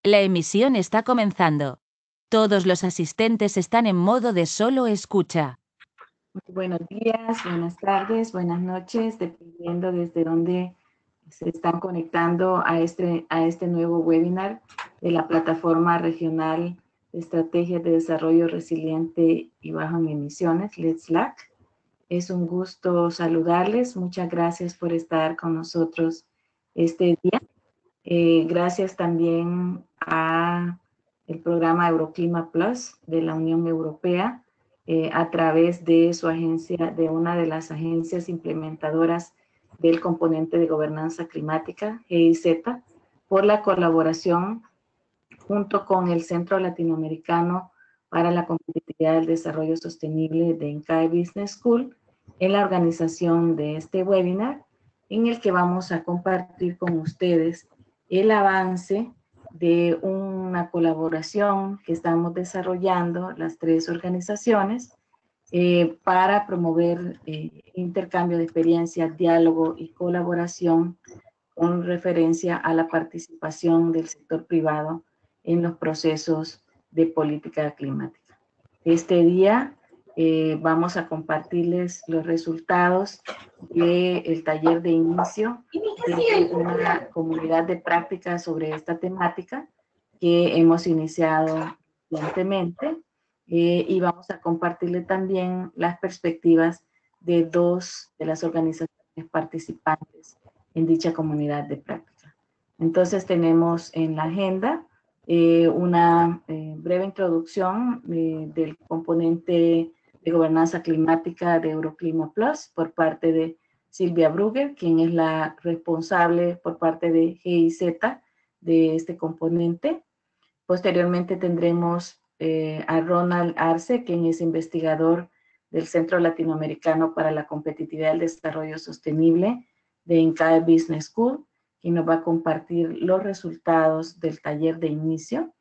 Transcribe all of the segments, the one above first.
La emisión está comenzando. Todos los asistentes están en modo de solo escucha. Buenos días, buenas tardes, buenas noches, dependiendo desde dónde se están conectando a este nuevo webinar de la Plataforma Regional de Estrategias de Desarrollo Resiliente y Bajo en Emisiones, LETSLAC. Es un gusto saludarles. Muchas gracias por estar con nosotros este día. Gracias también a el programa Euroclima Plus de la Unión Europea, a través de su agencia, de una de las agencias implementadoras del componente de gobernanza climática, GIZ, por la colaboración junto con el Centro Latinoamericano para la Competitividad del Desarrollo Sostenible de INCAE Business School, en la organización de este webinar, en el que vamos a compartir con ustedes el avance de una colaboración que estamos desarrollando las tres organizaciones para promover intercambio de experiencias, diálogo y colaboración con referencia a la participación del sector privado en los procesos de política climática. Este día vamos a compartirles los resultados del taller de inicio de una comunidad de práctica sobre esta temática que hemos iniciado recientemente, y vamos a compartirle también las perspectivas de dos de las organizaciones participantes en dicha comunidad de práctica. Entonces tenemos en la agenda una breve introducción del componente de gobernanza climática de Euroclima Plus por parte de Silvia Brugger, quien es la responsable por parte de GIZ de este componente. Posteriormente tendremos a Ronald Arce, quien es investigador del Centro Latinoamericano para la Competitividad y el Desarrollo Sostenible de INCAE Business School, quien nos va a compartir los resultados del taller de inicio.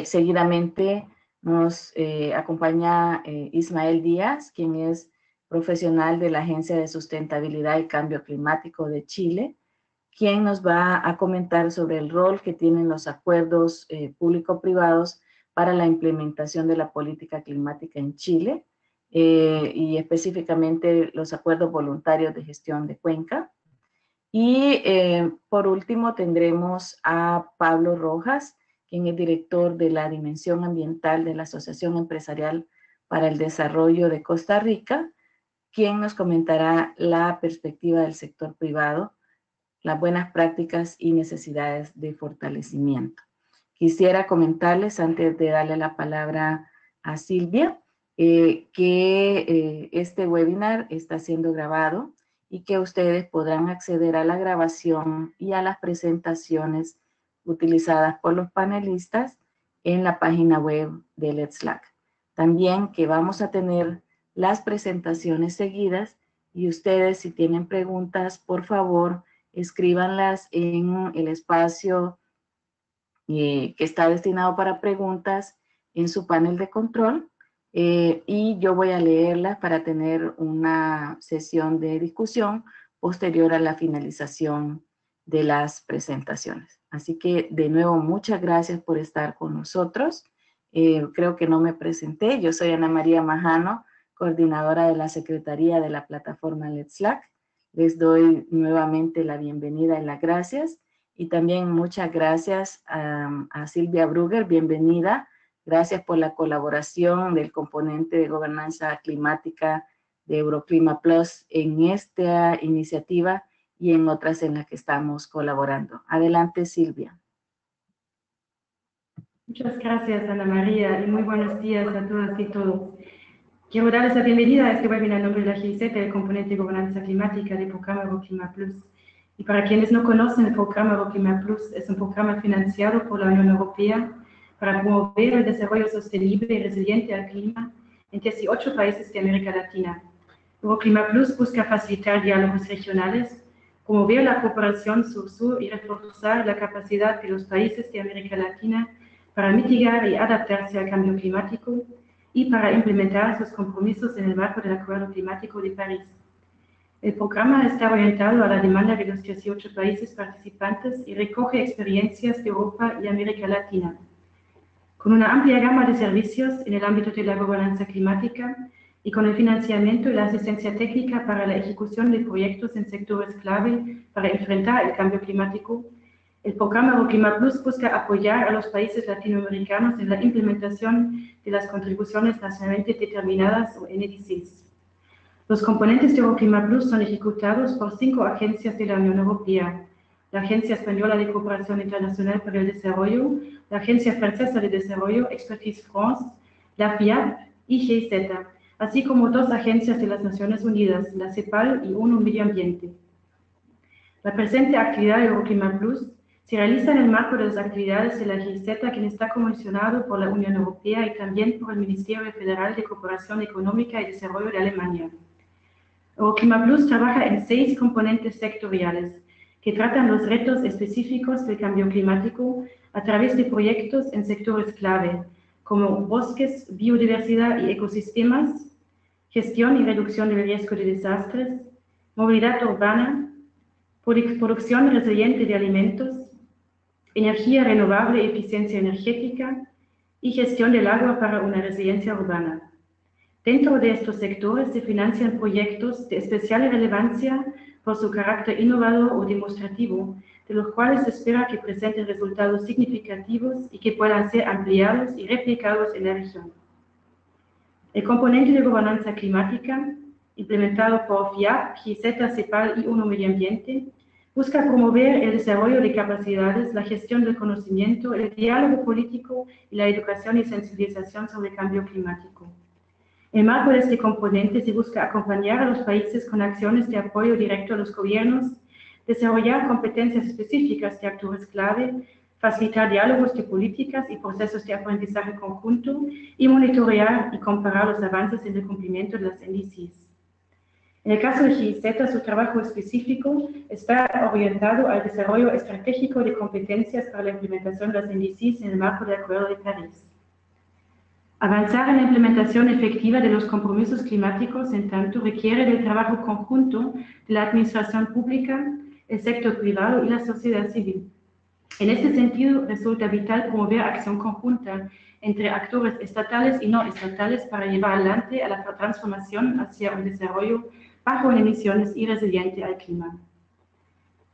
Seguidamente nos acompaña Ismael Díaz, quien es profesional de la Agencia de Sustentabilidad y Cambio Climático de Chile, quien nos va a comentar sobre el rol que tienen los acuerdos público-privados para la implementación de la política climática en Chile, y específicamente los acuerdos voluntarios de gestión de cuenca. Y por último tendremos a Pablo Rojas, quien es director de la Dimensión Ambiental de la Asociación Empresarial para el Desarrollo de Costa Rica, quien nos comentará la perspectiva del sector privado, las buenas prácticas y necesidades de fortalecimiento. Quisiera comentarles, antes de darle la palabra a Silvia, que este webinar está siendo grabado y que ustedes podrán acceder a la grabación y a las presentaciones utilizadas por los panelistas en la página web de LETSLAC. También que vamos a tener las presentaciones seguidas, y ustedes, si tienen preguntas, por favor, escríbanlas en el espacio que está destinado para preguntas en su panel de control, y yo voy a leerlas para tener una sesión de discusión posterior a la finalización de las presentaciones. Así que, de nuevo, muchas gracias por estar con nosotros. Creo que no me presenté. Yo soy Ana María Majano, coordinadora de la Secretaría de la Plataforma LETSLAC. Les doy nuevamente la bienvenida y las gracias. Y también muchas gracias a Silvia Brugger, bienvenida. Gracias por la colaboración del componente de gobernanza climática de Euroclima Plus en esta iniciativa y en otras en las que estamos colaborando. Adelante, Silvia. Muchas gracias, Ana María, y muy buenos días a todas y todos. Quiero darles la bienvenida a este webinar en nombre de la GIZ, el componente de gobernanza climática del programa Euroclima Plus. Y para quienes no conocen, el programa Euroclima Plus es un programa financiado por la Unión Europea para promover el desarrollo sostenible y resiliente al clima en 18 países de América Latina. Euroclima Plus busca facilitar diálogos regionales, promover la cooperación sur-sur y reforzar la capacidad de los países de América Latina para mitigar y adaptarse al cambio climático y para implementar sus compromisos en el marco del Acuerdo Climático de París. El programa está orientado a la demanda de los 18 países participantes y recoge experiencias de Europa y América Latina. Con una amplia gama de servicios en el ámbito de la gobernanza climática y con el financiamiento y la asistencia técnica para la ejecución de proyectos en sectores clave para enfrentar el cambio climático, el programa Euroclima Plus busca apoyar a los países latinoamericanos en la implementación de las contribuciones nacionalmente determinadas o NDCs. Los componentes de Euroclima Plus son ejecutados por 5 agencias de la Unión Europea: la Agencia Española de Cooperación Internacional para el Desarrollo, la Agencia Francesa de Desarrollo, Expertise France, la FIAP y GIZ, así como 2 agencias de las Naciones Unidas, la CEPAL y ONU Medio Ambiente. La presente actividad de Euroclima Plus se realiza en el marco de las actividades de la GIZ, quien está comisionado por la Unión Europea y también por el Ministerio Federal de Cooperación Económica y Desarrollo de Alemania. Euroclima Plus trabaja en 6 componentes sectoriales que tratan los retos específicos del cambio climático a través de proyectos en sectores clave, como bosques, biodiversidad y ecosistemas, gestión y reducción del riesgo de desastres, movilidad urbana, producción resiliente de alimentos, energía renovable y eficiencia energética, y gestión del agua para una resiliencia urbana. Dentro de estos sectores se financian proyectos de especial relevancia por su carácter innovador o demostrativo, de los cuales se espera que presenten resultados significativos y que puedan ser ampliados y replicados en la región. El componente de gobernanza climática, implementado por FIAP, GIZ, CEPAL y ONU Medio Ambiente, busca promover el desarrollo de capacidades, la gestión del conocimiento, el diálogo político y la educación y sensibilización sobre el cambio climático. En el marco de este componente se busca acompañar a los países con acciones de apoyo directo a los gobiernos, desarrollar competencias específicas de actores clave, facilitar diálogos de políticas y procesos de aprendizaje conjunto y monitorear y comparar los avances en el cumplimiento de las NDCs. En el caso de GIZ, su trabajo específico está orientado al desarrollo estratégico de competencias para la implementación de las NDCs en el marco del Acuerdo de París. Avanzar en la implementación efectiva de los compromisos climáticos, en tanto, requiere del trabajo conjunto de la administración pública, el sector privado y la sociedad civil. En este sentido, resulta vital promover acción conjunta entre actores estatales y no estatales para llevar adelante a la transformación hacia un desarrollo bajo en emisiones y resiliente al clima.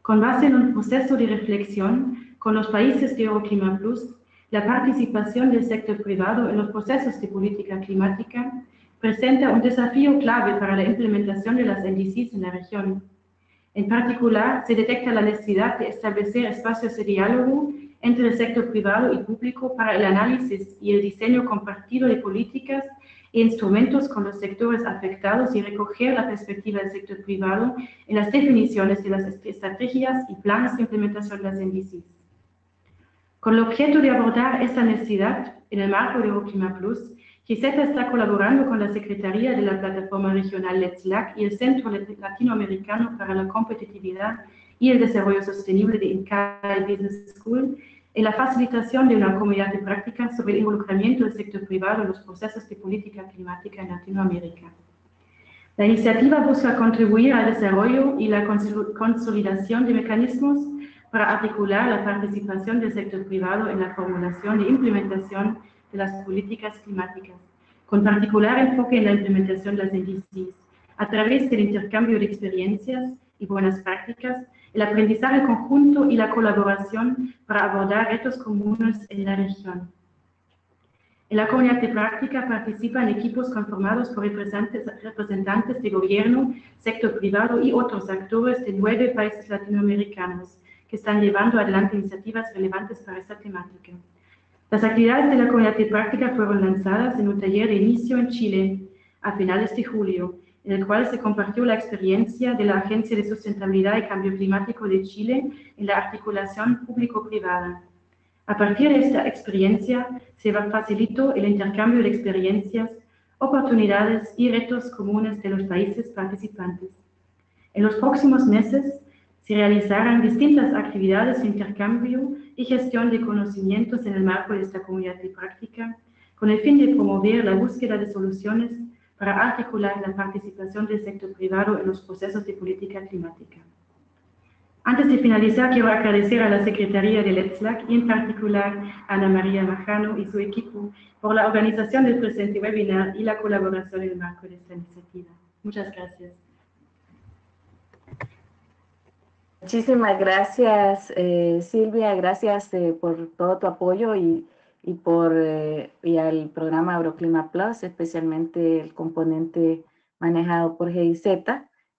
Con base en un proceso de reflexión con los países de Euroclima Plus, la participación del sector privado en los procesos de política climática presenta un desafío clave para la implementación de las NDCs en la región. En particular, se detecta la necesidad de establecer espacios de diálogo entre el sector privado y público para el análisis y el diseño compartido de políticas e instrumentos con los sectores afectados y recoger la perspectiva del sector privado en las definiciones de las estrategias y planes de implementación de las NDCs. Con el objeto de abordar esta necesidad en el marco de Euroclima Plus, GIZ está colaborando con la Secretaría de la Plataforma Regional LETSLAC y el Centro Latinoamericano para la Competitividad y el Desarrollo Sostenible de INCAE Business School en la facilitación de una comunidad de prácticas sobre el involucramiento del sector privado en los procesos de política climática en Latinoamérica. La iniciativa busca contribuir al desarrollo y la consolidación de mecanismos para articular la participación del sector privado en la formulación e implementación de las políticas climáticas, con particular enfoque en la implementación de las NDCs, a través del intercambio de experiencias y buenas prácticas, el aprendizaje conjunto y la colaboración para abordar retos comunes en la región. En la comunidad de práctica participan equipos conformados por representantes de gobierno, sector privado y otros actores de 9 países latinoamericanos, que están llevando adelante iniciativas relevantes para esta temática. Las actividades de la comunidad de práctica fueron lanzadas en un taller de inicio en Chile a finales de julio, en el cual se compartió la experiencia de la Agencia de Sustentabilidad y Cambio Climático de Chile en la articulación público-privada. A partir de esta experiencia se facilitó el intercambio de experiencias, oportunidades y retos comunes de los países participantes. En los próximos meses se realizarán distintas actividades de intercambio y gestión de conocimientos en el marco de esta comunidad de práctica, con el fin de promover la búsqueda de soluciones para articular la participación del sector privado en los procesos de política climática. Antes de finalizar, quiero agradecer a la Secretaría del ETSLAC y en particular a Ana María Majano y su equipo por la organización del presente webinar y la colaboración en el marco de esta iniciativa. Muchas gracias. Muchísimas gracias, Silvia. Gracias por todo tu apoyo y al programa Agroclima Plus, especialmente el componente manejado por GIZ,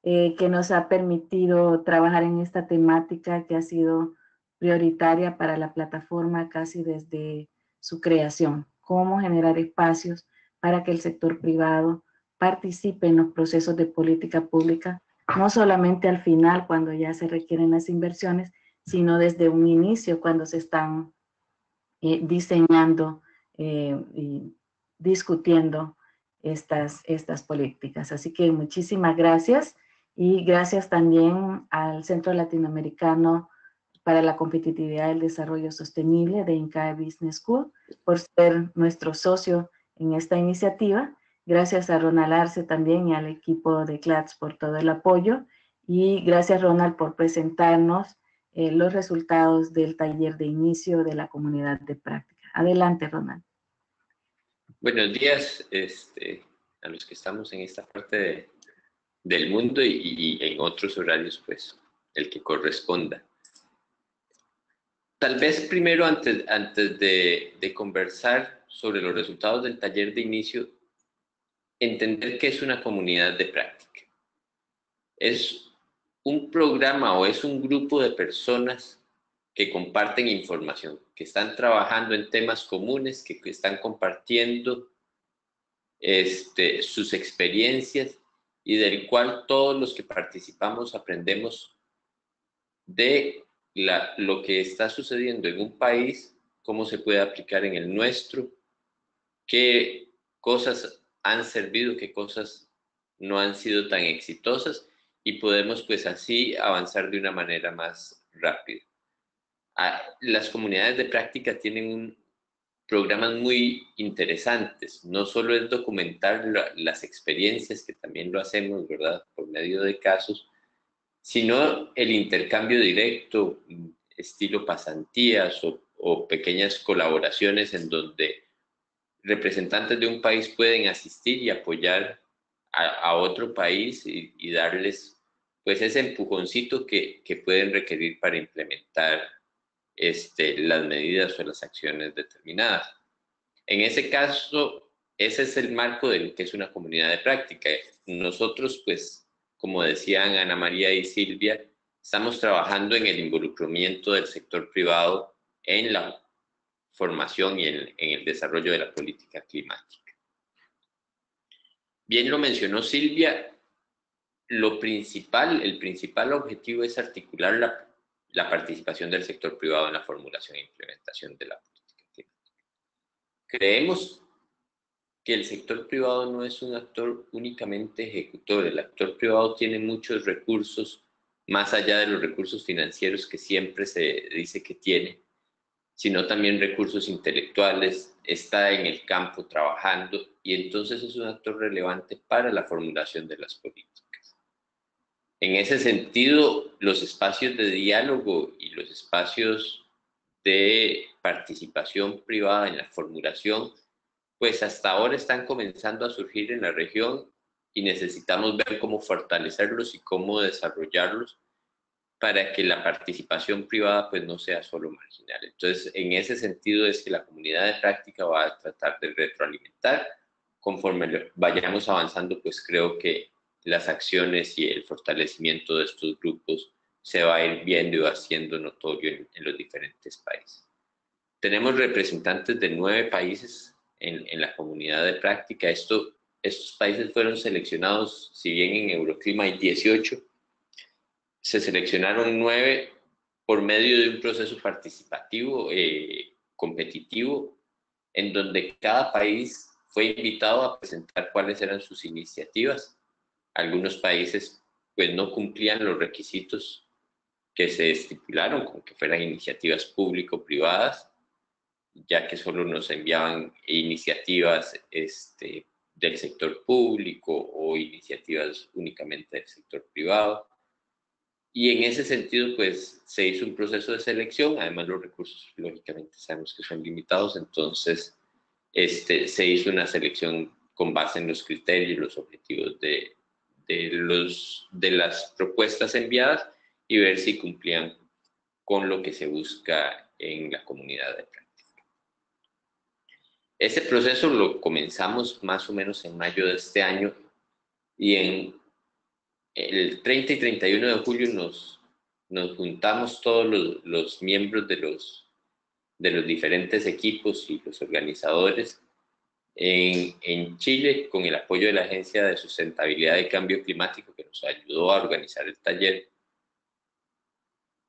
que nos ha permitido trabajar en esta temática que ha sido prioritaria para la plataforma casi desde su creación. Cómo generar espacios para que el sector privado participe en los procesos de política pública, no solamente al final cuando ya se requieren las inversiones, sino desde un inicio cuando se están diseñando y discutiendo estas políticas. Así que muchísimas gracias y gracias también al Centro Latinoamericano para la Competitividad y el Desarrollo Sostenible de INCAE Business School por ser nuestro socio en esta iniciativa. Gracias a Ronald Arce también y al equipo de CLATS por todo el apoyo. Y gracias, Ronald, por presentarnos los resultados del taller de inicio de la comunidad de práctica. Adelante, Ronald. Buenos días a los que estamos en esta parte del mundo y en otros horarios, pues, el que corresponda. Tal vez primero, antes de conversar sobre los resultados del taller de inicio, entender qué es una comunidad de práctica. Es un programa o es un grupo de personas que comparten información, que están trabajando en temas comunes, que están compartiendo sus experiencias y del cual todos los que participamos aprendemos de lo que está sucediendo en un país, cómo se puede aplicar en el nuestro, qué cosas han servido, qué cosas no han sido tan exitosas y podemos pues así avanzar de una manera más rápida. Las comunidades de práctica tienen programas muy interesantes, no solo es documentar las experiencias, que también lo hacemos, ¿verdad?, por medio de casos, sino el intercambio directo, estilo pasantías o pequeñas colaboraciones en donde representantes de un país pueden asistir y apoyar a otro país y darles pues ese empujoncito que pueden requerir para implementar las medidas o las acciones determinadas. En ese caso, ese es el marco de lo que es una comunidad de práctica. Nosotros, pues, como decían Ana María y Silvia, estamos trabajando en el involucramiento del sector privado en la formación y en el desarrollo de la política climática. Bien lo mencionó Silvia, el principal objetivo es articular la participación del sector privado en la formulación e implementación de la política climática. Creemos que el sector privado no es un actor únicamente ejecutor. El actor privado tiene muchos recursos, más allá de los recursos financieros que siempre se dice que tiene, sino también recursos intelectuales, está en el campo trabajando y entonces es un actor relevante para la formulación de las políticas. En ese sentido, los espacios de diálogo y los espacios de participación privada en la formulación, pues hasta ahora están comenzando a surgir en la región y necesitamos ver cómo fortalecerlos y cómo desarrollarlos para que la participación privada pues no sea solo marginal. Entonces, en ese sentido es que la comunidad de práctica va a tratar de retroalimentar. Conforme vayamos avanzando, pues creo que las acciones y el fortalecimiento de estos grupos se va a ir viendo y va siendo notorio en los diferentes países. Tenemos representantes de 9 países en la comunidad de práctica. Estos países fueron seleccionados, si bien en Euroclima hay 18, se seleccionaron 9 por medio de un proceso participativo, competitivo, en donde cada país fue invitado a presentar cuáles eran sus iniciativas. Algunos países pues no cumplían los requisitos que se estipularon, como que fueran iniciativas público-privadas, ya que solo nos enviaban iniciativas del sector público o iniciativas únicamente del sector privado. Y en ese sentido, pues, se hizo un proceso de selección. Además, los recursos, lógicamente, sabemos que son limitados. Entonces, se hizo una selección con base en los criterios y los objetivos de las propuestas enviadas y ver si cumplían con lo que se busca en la comunidad de práctica. Ese proceso lo comenzamos más o menos en mayo de este año y en el 30 y 31 de julio nos juntamos todos los miembros de los diferentes equipos y los organizadores en Chile con el apoyo de la Agencia de Sustentabilidad y Cambio Climático que nos ayudó a organizar el taller.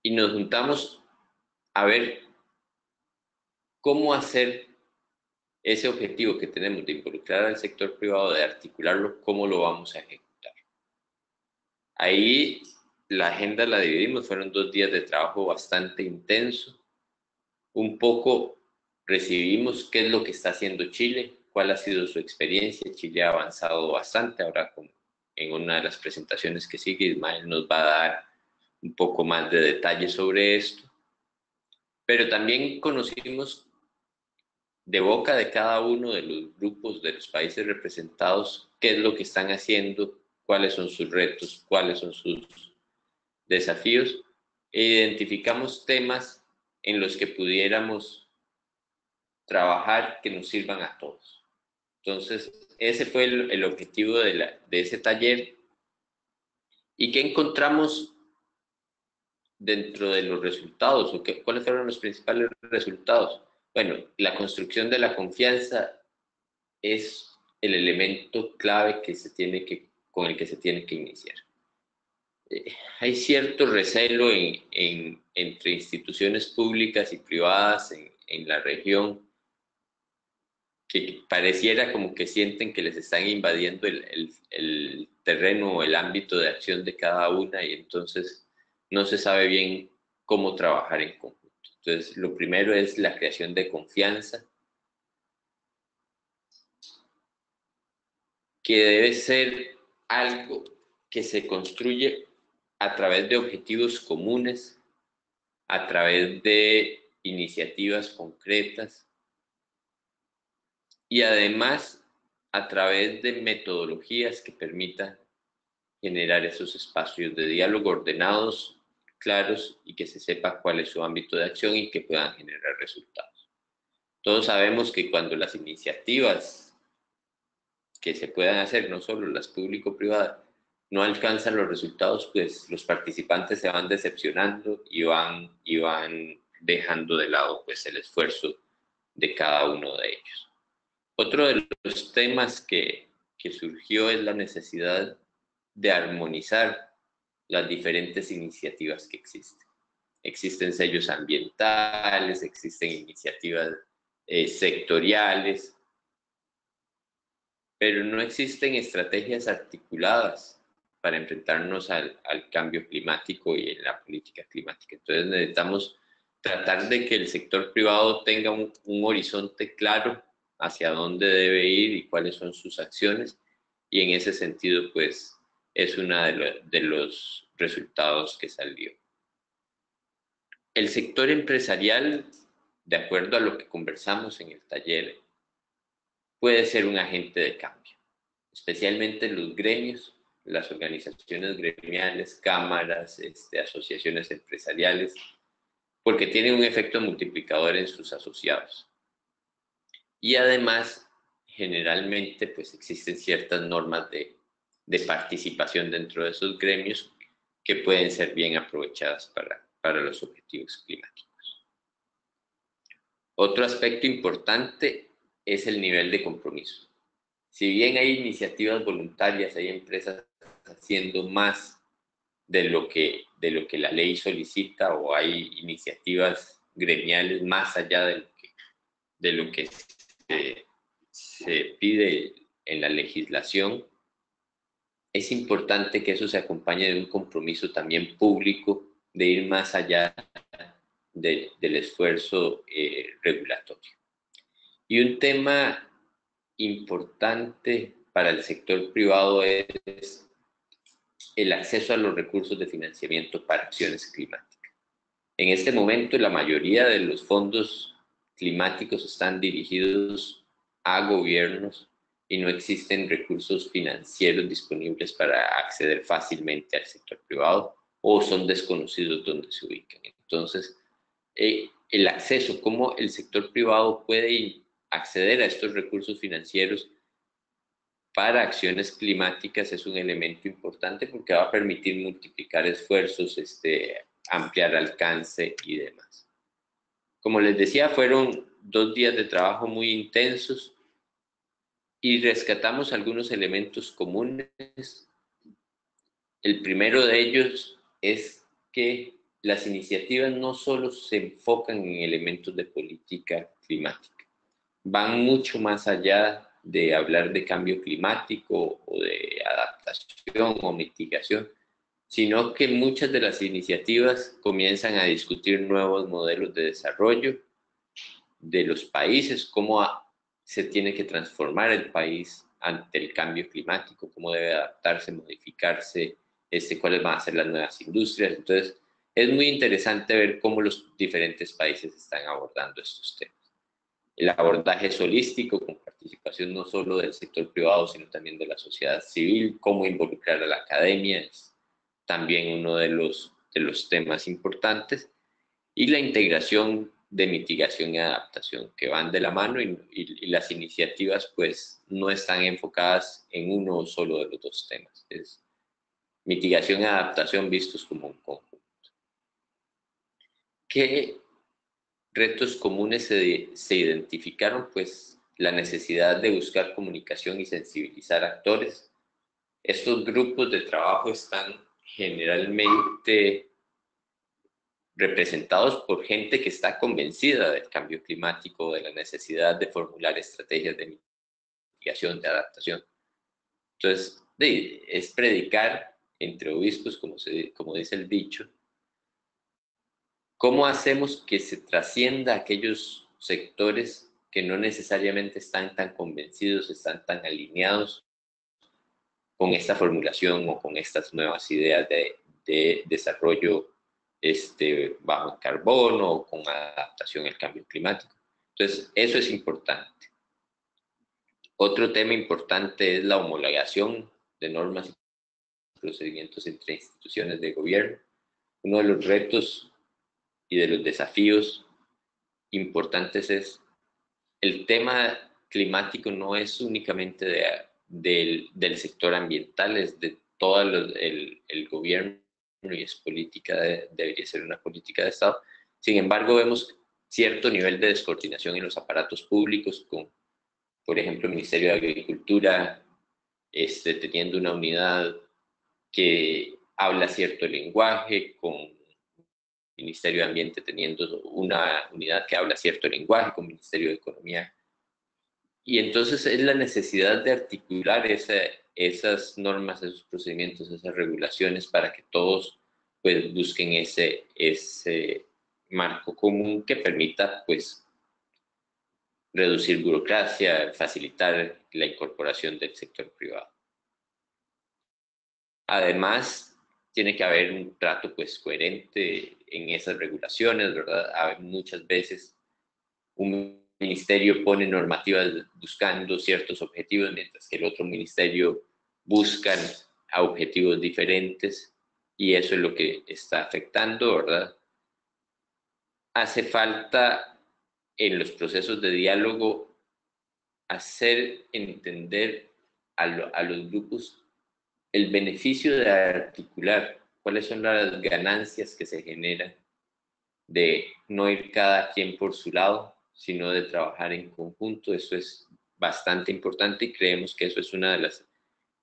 Y nos juntamos a ver cómo hacer ese objetivo que tenemos de involucrar al sector privado, de articularlo, cómo lo vamos a ejecutar. Ahí la agenda la dividimos, fueron 2 días de trabajo bastante intenso. Un poco recibimos qué es lo que está haciendo Chile, cuál ha sido su experiencia. Chile ha avanzado bastante. Ahora, en una de las presentaciones que sigue, Ismael nos va a dar un poco más de detalles sobre esto. Pero también conocimos de boca de cada uno de los grupos de los países representados qué es lo que están haciendo, cuáles son sus retos, cuáles son sus desafíos, e identificamos temas en los que pudiéramos trabajar que nos sirvan a todos. Entonces, ese fue el objetivo de ese taller. ¿Y qué encontramos dentro de los resultados? ¿Cuáles fueron los principales resultados? Bueno, la construcción de la confianza es el elemento clave con el que se tiene que iniciar. Hay cierto recelo entre instituciones públicas y privadas en la región que pareciera como que sienten que les están invadiendo el terreno o el ámbito de acción de cada una y entonces no se sabe bien cómo trabajar en conjunto. Entonces, lo primero es la creación de confianza, que debe ser algo que se construye a través de objetivos comunes, a través de iniciativas concretas y además a través de metodologías que permitan generar esos espacios de diálogo ordenados, claros y que se sepa cuál es su ámbito de acción y que puedan generar resultados. Todos sabemos que cuando las iniciativas que se puedan hacer, no solo las público-privadas, no alcanzan los resultados, pues los participantes se van decepcionando y van dejando de lado pues el esfuerzo de cada uno de ellos. Otro de los temas que surgió es la necesidad de armonizar las diferentes iniciativas que existen. Existen sellos ambientales, existen iniciativas sectoriales, pero no existen estrategias articuladas para enfrentarnos al cambio climático y en la política climática. Entonces necesitamos tratar de que el sector privado tenga un horizonte claro hacia dónde debe ir y cuáles son sus acciones, y en ese sentido, pues, es uno de los resultados que salió. El sector empresarial, de acuerdo a lo que conversamos en el taller, puede ser un agente de cambio, especialmente los gremios, las organizaciones gremiales, cámaras, asociaciones empresariales, porque tienen un efecto multiplicador en sus asociados. Y además, generalmente, pues existen ciertas normas de participación dentro de esos gremios que pueden ser bien aprovechadas para los objetivos climáticos. Otro aspecto importante es el nivel de compromiso. Si bien hay iniciativas voluntarias, hay empresas haciendo más de lo que la ley solicita, o hay iniciativas gremiales más allá de lo que se pide en la legislación, es importante que eso se acompañe de un compromiso también público de ir más allá del esfuerzo regulatorio. Y un tema importante para el sector privado es el acceso a los recursos de financiamiento para acciones climáticas. En este momento, la mayoría de los fondos climáticos están dirigidos a gobiernos y no existen recursos financieros disponibles para acceder fácilmente al sector privado o son desconocidos donde se ubican. Entonces, el acceso, cómo el sector privado puede acceder a estos recursos financieros para acciones climáticas es un elemento importante porque va a permitir multiplicar esfuerzos, ampliar alcance y demás. Como les decía, fueron 2 días de trabajo muy intensos y rescatamos algunos elementos comunes. El primero de ellos es que las iniciativas no solo se enfocan en elementos de política climática, van mucho más allá de hablar de cambio climático o de adaptación o mitigación, sino que muchas de las iniciativas comienzan a discutir nuevos modelos de desarrollo de los países, cómo se tiene que transformar el país ante el cambio climático, cómo debe adaptarse, modificarse, cuáles van a ser las nuevas industrias. Entonces, es muy interesante ver cómo los diferentes países están abordando estos temas. El abordaje es holístico, con participación no solo del sector privado, sino también de la sociedad civil, cómo involucrar a la academia, es también uno de los temas importantes, y la integración de mitigación y adaptación, que van de la mano y las iniciativas pues no están enfocadas en uno solo de los dos temas, es mitigación y adaptación vistos como un conjunto. ¿Qué retos comunes se identificaron? Pues la necesidad de buscar comunicación y sensibilizar actores. Estos grupos de trabajo están generalmente representados por gente que está convencida del cambio climático, de la necesidad de formular estrategias de mitigación, de adaptación. Entonces, es predicar entre obispos, como dice el dicho. ¿Cómo hacemos que se trascienda a aquellos sectores que no necesariamente están tan convencidos, están tan alineados con esta formulación o con estas nuevas ideas de desarrollo bajo carbono o con adaptación al cambio climático? Entonces, eso es importante. Otro tema importante es la homologación de normas y procedimientos entre instituciones de gobierno. Uno de los retos y de los desafíos importantes es el tema climático no es únicamente del sector ambiental, es de todo el gobierno y es política, debería ser una política de Estado. Sin embargo, vemos cierto nivel de descoordinación en los aparatos públicos con, por ejemplo, el Ministerio de Agricultura teniendo una unidad que habla cierto lenguaje, con Ministerio de Ambiente teniendo una unidad que habla cierto lenguaje, con Ministerio de Economía. Y entonces es la necesidad de articular esas normas, esos procedimientos, esas regulaciones para que todos pues, busquen ese marco común que permita pues, reducir burocracia, facilitar la incorporación del sector privado. Además, tiene que haber un trato pues, coherente en esas regulaciones, ¿verdad? Muchas veces un ministerio pone normativas buscando ciertos objetivos, mientras que el otro ministerio busca a objetivos diferentes, y eso es lo que está afectando, ¿verdad? Hace falta en los procesos de diálogo hacer entender a los grupos el beneficio de articular, cuáles son las ganancias que se generan de no ir cada quien por su lado, sino de trabajar en conjunto. Eso es bastante importante y creemos que eso es una de las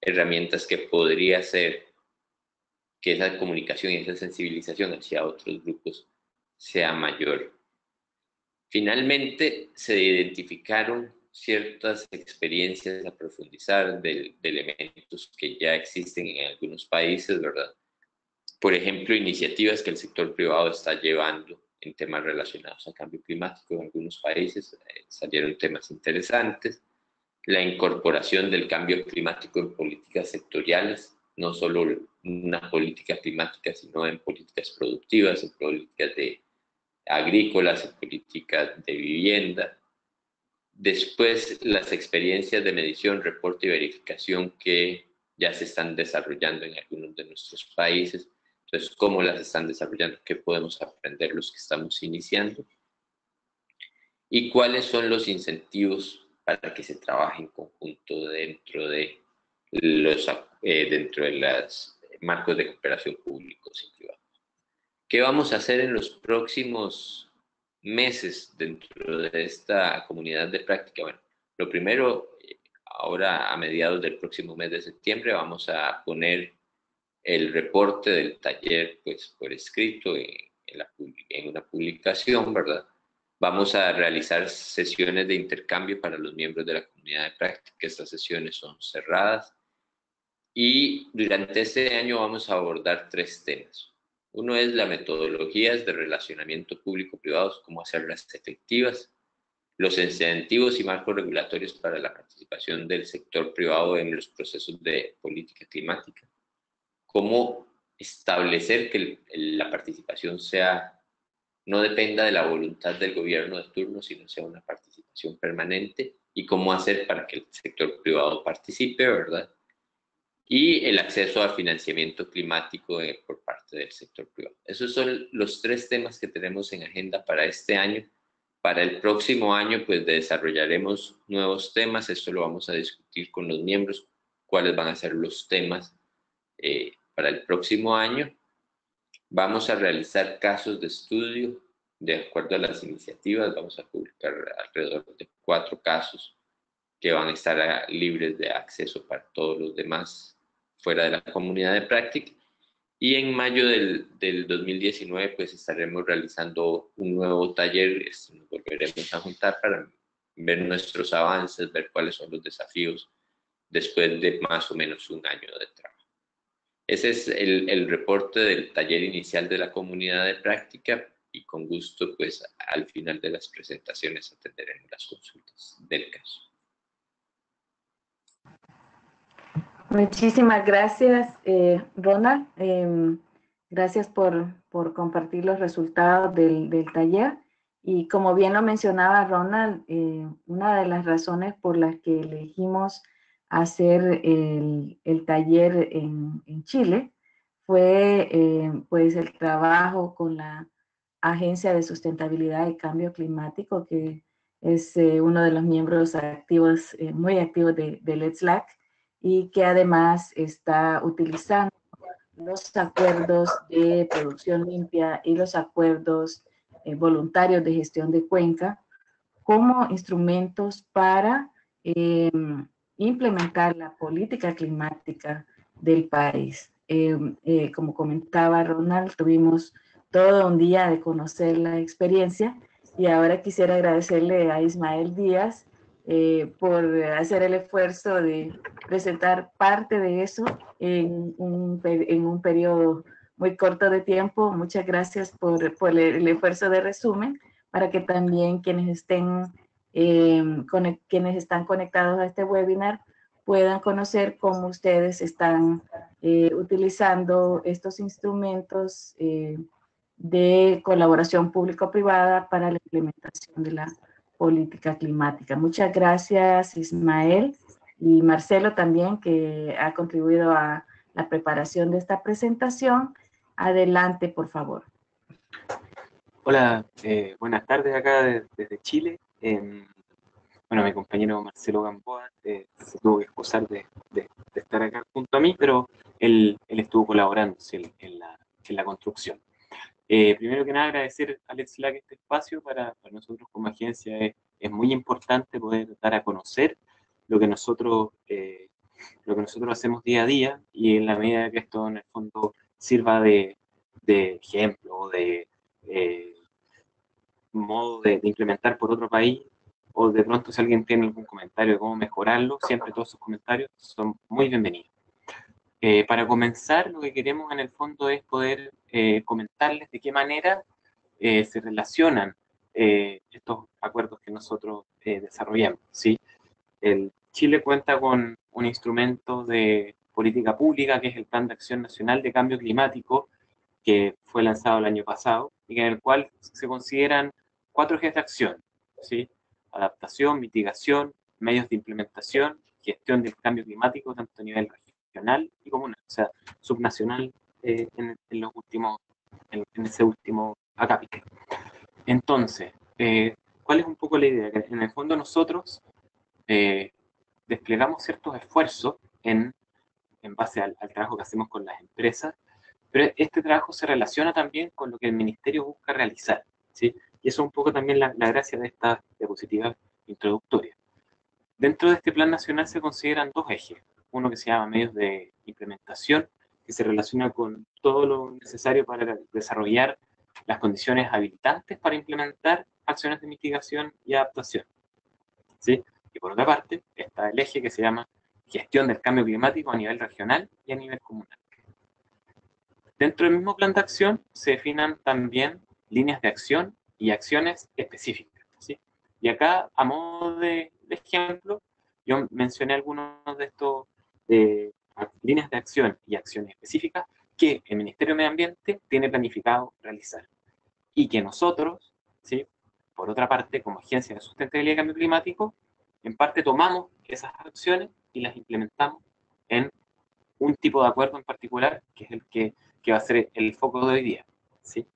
herramientas que podría hacer que esa comunicación y esa sensibilización hacia otros grupos sea mayor. Finalmente, se identificaron ciertas experiencias a profundizar de elementos que ya existen en algunos países, ¿verdad? Por ejemplo, iniciativas que el sector privado está llevando en temas relacionados al cambio climático. En algunos países salieron temas interesantes. la incorporación del cambio climático en políticas sectoriales, no solo una política climática, sino en políticas productivas, en políticas agrícolas, en políticas de vivienda. Después, las experiencias de medición, reporte y verificación que ya se están desarrollando en algunos de nuestros países. Entonces, ¿cómo las están desarrollando? ¿Qué podemos aprender los que estamos iniciando? ¿Y cuáles son los incentivos para que se trabaje en conjunto dentro de los marcos de cooperación públicos y privados? ¿Qué vamos a hacer en los próximos meses dentro de esta comunidad de práctica? Bueno, lo primero, ahora a mediados del próximo mes de septiembre vamos a poner el reporte del taller pues, por escrito en una publicación, ¿verdad? Vamos a realizar sesiones de intercambio para los miembros de la comunidad de práctica. Estas sesiones son cerradas. Y durante este año vamos a abordar 3 temas. Uno es las metodologías de relacionamiento público-privados, cómo hacerlas efectivas, los incentivos y marcos regulatorios para la participación del sector privado en los procesos de política climática, cómo establecer que la participación no dependa de la voluntad del gobierno de turno, sino sea una participación permanente, y cómo hacer para que el sector privado participe, ¿verdad? Y el acceso a financiamiento climático por parte del sector privado. Esos son los 3 temas que tenemos en agenda para este año. Para el próximo año, pues desarrollaremos nuevos temas. Esto lo vamos a discutir con los miembros, cuáles van a ser los temas para el próximo año. Vamos a realizar casos de estudio de acuerdo a las iniciativas. Vamos a publicar alrededor de 4 casos que van a estar libres de acceso para todos los demás fuera de la comunidad de práctica. Y en mayo del 2019 pues estaremos realizando un nuevo taller. Nos volveremos a juntar para ver nuestros avances, ver cuáles son los desafíos después de más o menos un año de trabajo. Ese es el reporte del taller inicial de la comunidad de práctica, y con gusto pues al final de las presentaciones atenderemos las consultas del caso. Muchísimas gracias, Ronald. Gracias por compartir los resultados del taller. Y como bien lo mencionaba Ronald, una de las razones por las que elegimos hacer el taller en Chile fue pues el trabajo con la Agencia de Sustentabilidad y Cambio Climático, que es uno de los miembros activos, muy activos del ETSLAC, y que además está utilizando los acuerdos de producción limpia y los acuerdos voluntarios de gestión de cuenca como instrumentos para implementar la política climática del país. Como comentaba Ronald, tuvimos todo un día de conocer la experiencia, y ahora quisiera agradecerle a Ismael Díaz por hacer el esfuerzo de presentar parte de eso en un periodo muy corto de tiempo. Muchas gracias por el esfuerzo de resumen, para que también quienes están conectados a este webinar puedan conocer cómo ustedes están utilizando estos instrumentos de colaboración público-privada para la implementación de la política climática. Muchas gracias, Ismael, y Marcelo también, que ha contribuido a la preparación de esta presentación. Adelante, por favor. Hola, buenas tardes acá desde Chile. Bueno, mi compañero Marcelo Gamboa se tuvo que excusar de estar acá junto a mí, pero él estuvo colaborando en la construcción. Primero que nada, agradecer a ETSLAC este espacio. Para nosotros como agencia es muy importante poder dar a conocer lo que nosotros hacemos día a día, y en la medida que esto en el fondo sirva de ejemplo, de modo de implementar por otro país, o de pronto si alguien tiene algún comentario de cómo mejorarlo, siempre todos sus comentarios son muy bienvenidos. Para comenzar, lo que queremos en el fondo es poder comentarles de qué manera se relacionan estos acuerdos que nosotros desarrollamos, ¿sí? Chile cuenta con un instrumento de política pública, que es el Plan de Acción Nacional de Cambio Climático, que fue lanzado el año pasado, y en el cual se consideran 4 ejes de acción, ¿sí? Adaptación, mitigación, medios de implementación, gestión del cambio climático, tanto a nivel regional y comunal, o sea, subnacional en ese último acápite. Entonces, ¿cuál es un poco la idea? Que en el fondo nosotros desplegamos ciertos esfuerzos en base al trabajo que hacemos con las empresas, pero este trabajo se relaciona también con lo que el ministerio busca realizar, ¿sí? Y eso es un poco también la gracia de esta diapositiva introductoria. Dentro de este plan nacional se consideran 2 ejes, uno que se llama medios de implementación, que se relaciona con todo lo necesario para desarrollar las condiciones habilitantes para implementar acciones de mitigación y adaptación, ¿sí? Y por otra parte está el eje que se llama gestión del cambio climático a nivel regional y a nivel comunal. Dentro del mismo plan de acción se definan también líneas de acción y acciones específicas, ¿sí? Y acá, a modo de ejemplo, yo mencioné algunos de estos líneas de acción y acciones específicas que el Ministerio de Medio Ambiente tiene planificado realizar. Y que nosotros, ¿sí?, por otra parte, como Agencia de Sustentabilidad y Cambio Climático, en parte tomamos esas acciones y las implementamos en un tipo de acuerdo en particular, que es el que va a ser el foco de hoy día, ¿sí?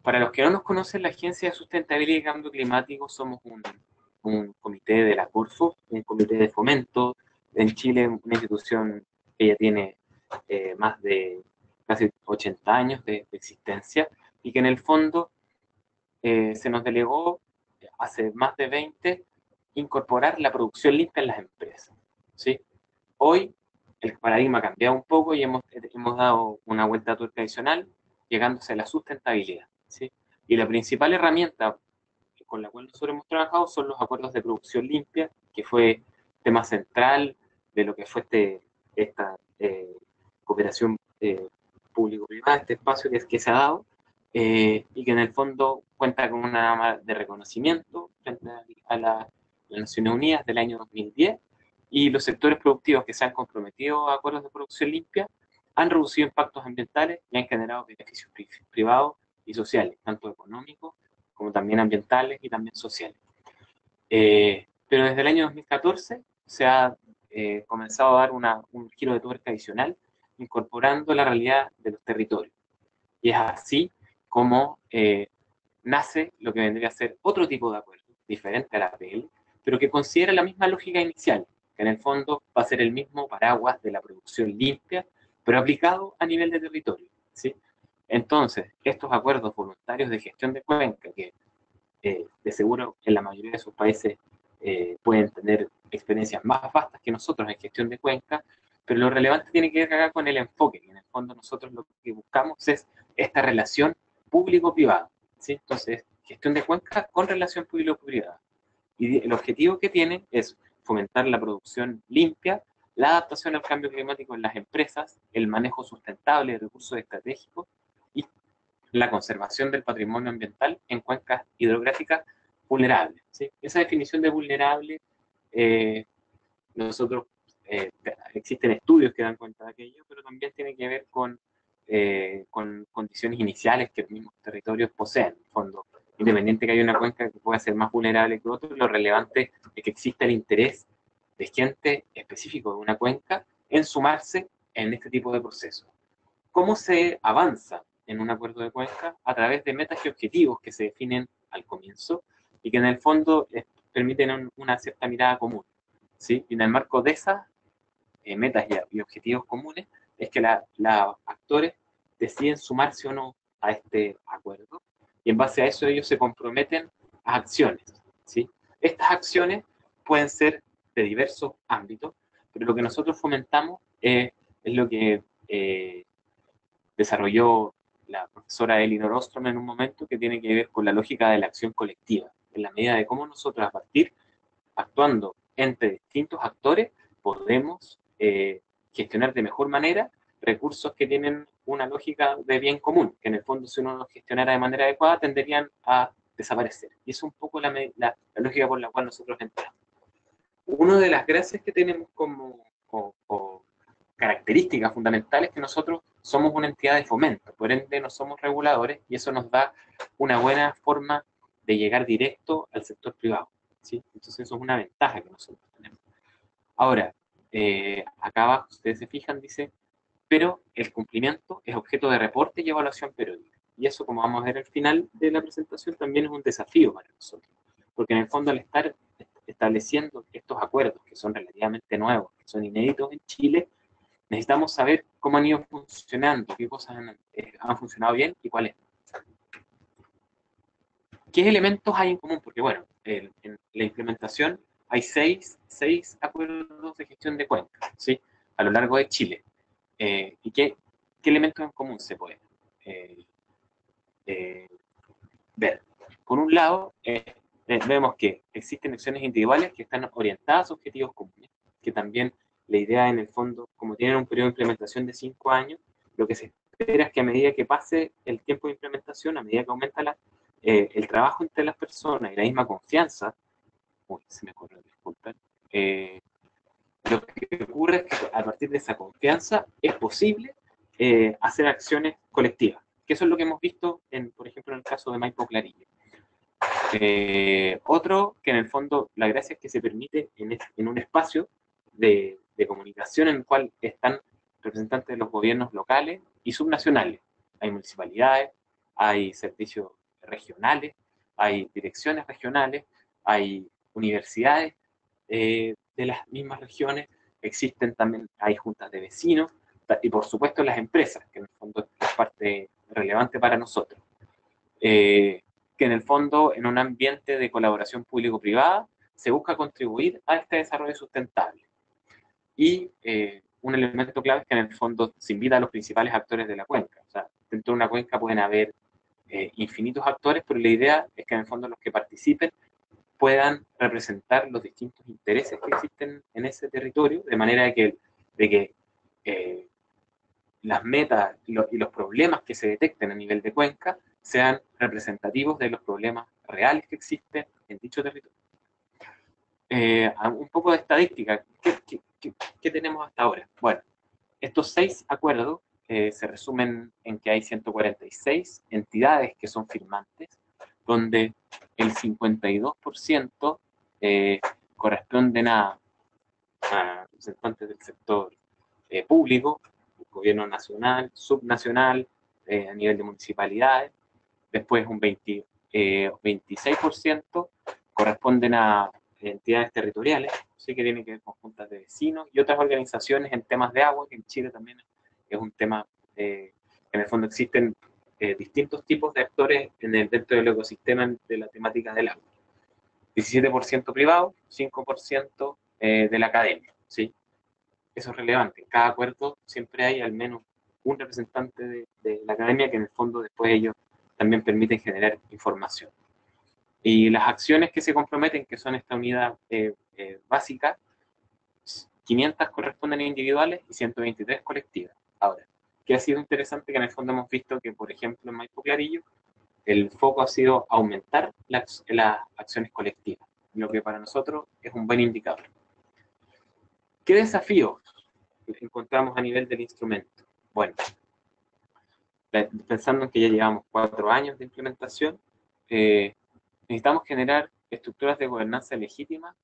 Para los que no nos conocen, la Agencia de Sustentabilidad y Cambio Climático somos un comité de la Corfo, un comité de fomento en Chile, una institución que ya tiene más de casi 80 años de existencia, y que en el fondo se nos delegó hace más de 20 incorporar la producción limpia en las empresas, ¿sí? Hoy el paradigma ha cambiado un poco y hemos dado una vuelta a tuerca adicional, llegándose a la sustentabilidad, ¿sí? Y la principal herramienta con la cual nosotros hemos trabajado son los acuerdos de producción limpia, que fue tema central de lo que fue esta cooperación público-privada, este espacio que se ha dado, y que en el fondo cuenta con una norma de reconocimiento frente a las Naciones Unidas del año 2010, y los sectores productivos que se han comprometido a acuerdos de producción limpia han reducido impactos ambientales y han generado beneficios privados y sociales, tanto económicos como también ambientales y también sociales. Pero desde el año 2014 se ha comenzado a dar un giro de tuerca adicional, incorporando la realidad de los territorios. Y es así como nace lo que vendría a ser otro tipo de acuerdo, diferente a la APL, pero que considera la misma lógica inicial, que en el fondo va a ser el mismo paraguas de la producción limpia, pero aplicado a nivel de territorio, ¿sí? Entonces, estos acuerdos voluntarios de gestión de cuenca, que de seguro en la mayoría de sus países pueden tener experiencias más vastas que nosotros en gestión de cuenca, pero lo relevante tiene que ver acá con el enfoque, que en el fondo nosotros lo que buscamos es esta relación público-privada, ¿sí? Entonces, gestión de cuenca con relación público-privada. Y el objetivo que tiene es fomentar la producción limpia, la adaptación al cambio climático en las empresas, el manejo sustentable de recursos estratégicos y la conservación del patrimonio ambiental en cuencas hidrográficas vulnerables, ¿sí? Esa definición de vulnerable, nosotros, existen estudios que dan cuenta de aquello, pero también tiene que ver con condiciones iniciales que los mismos territorios poseen. En fondo, independiente que haya una cuenca que pueda ser más vulnerable que otra, lo relevante es que exista el interés de gente específico de una cuenca en sumarse en este tipo de procesos. ¿Cómo se avanza en un acuerdo de cuenca? A través de metas y objetivos que se definen al comienzo y que en el fondo permiten una cierta mirada común, ¿sí? Y en el marco de esas metas y objetivos comunes es que los actores deciden sumarse o no a este acuerdo, y en base a eso ellos se comprometen a acciones, ¿sí? Estas acciones pueden ser de diversos ámbitos, pero lo que nosotros fomentamos es lo que desarrolló la profesora Elinor Ostrom en un momento, que tiene que ver con la lógica de la acción colectiva, en la medida de cómo nosotros, a partir, actuando entre distintos actores, podemos gestionar de mejor manera recursos que tienen una lógica de bien común, que en el fondo, si uno los gestionara de manera adecuada, tenderían a desaparecer. Y es un poco la lógica por la cual nosotros entramos. una de las gracias que tenemos o características fundamentales que nosotros somos una entidad de fomento, por ende no somos reguladores y eso nos da una buena forma de llegar directo al sector privado, ¿sí? Entonces eso es una ventaja que nosotros tenemos. Ahora, acá abajo, ustedes se fijan, dice, pero el cumplimiento es objeto de reporte y evaluación periódica. Y eso, como vamos a ver al final de la presentación, también es un desafío para nosotros, porque en el fondo al estar estableciendo estos acuerdos que son relativamente nuevos, que son inéditos en Chile, necesitamos saber cómo han ido funcionando, qué cosas han funcionado bien y cuáles no. ¿Qué elementos hay en común? Porque, bueno, en la implementación hay seis acuerdos de gestión de cuencas, ¿sí? A lo largo de Chile. ¿Y qué elementos en común se pueden ver? Por un lado, vemos que existen acciones individuales que están orientadas a objetivos comunes, que también la idea en el fondo, como tienen un periodo de implementación de 5 años, lo que se espera es que a medida que pase el tiempo de implementación, a medida que aumenta el trabajo entre las personas y la misma confianza, se me ocurrió, disculpen, lo que ocurre es que a partir de esa confianza es posible hacer acciones colectivas, que eso es lo que hemos visto, por ejemplo, en el caso de Maipo Clarillo. Otro, que en el fondo la gracia es que se permite en un espacio de comunicación en el cual están representantes de los gobiernos locales y subnacionales. Hay municipalidades, hay servicios regionales, hay direcciones regionales, hay universidades de las mismas regiones, existen también, hay juntas de vecinos y por supuesto las empresas, que en el fondo es parte relevante para nosotros. Que en el fondo, en un ambiente de colaboración público-privada, se busca contribuir a este desarrollo sustentable. Y un elemento clave es que en el fondo se invita a los principales actores de la cuenca. O sea, dentro de una cuenca pueden haber infinitos actores, pero la idea es que en el fondo los que participen puedan representar los distintos intereses que existen en ese territorio, de manera de que las metas y los problemas que se detecten a nivel de cuenca sean representativos de los problemas reales que existen en dicho territorio. Un poco de estadística, ¿qué tenemos hasta ahora? Bueno, estos 6 acuerdos se resumen en que hay 146 entidades que son firmantes, donde el 52% corresponden a representantes del sector público, gobierno nacional, subnacional, a nivel de municipalidades. Después un 26% corresponden a entidades territoriales, sí que tienen que ver con juntas de vecinos y otras organizaciones en temas de agua, que en Chile también es un tema que en el fondo existen distintos tipos de actores dentro del ecosistema de la temática del agua. 17% privado, 5% de la academia, ¿sí? Eso es relevante. En cada acuerdo siempre hay al menos un representante de la academia que en el fondo después ellos también permiten generar información. Y las acciones que se comprometen, que son esta unidad básica, 500 corresponden a individuales y 123 colectivas. Ahora, que ha sido interesante que en el fondo hemos visto que, por ejemplo, en Maipo Clarillo, el foco ha sido aumentar las acciones colectivas, lo que para nosotros es un buen indicador. ¿Qué desafíos encontramos a nivel del instrumento? Bueno, pensando en que ya llevamos 4 años de implementación, necesitamos generar estructuras de gobernanza legítimas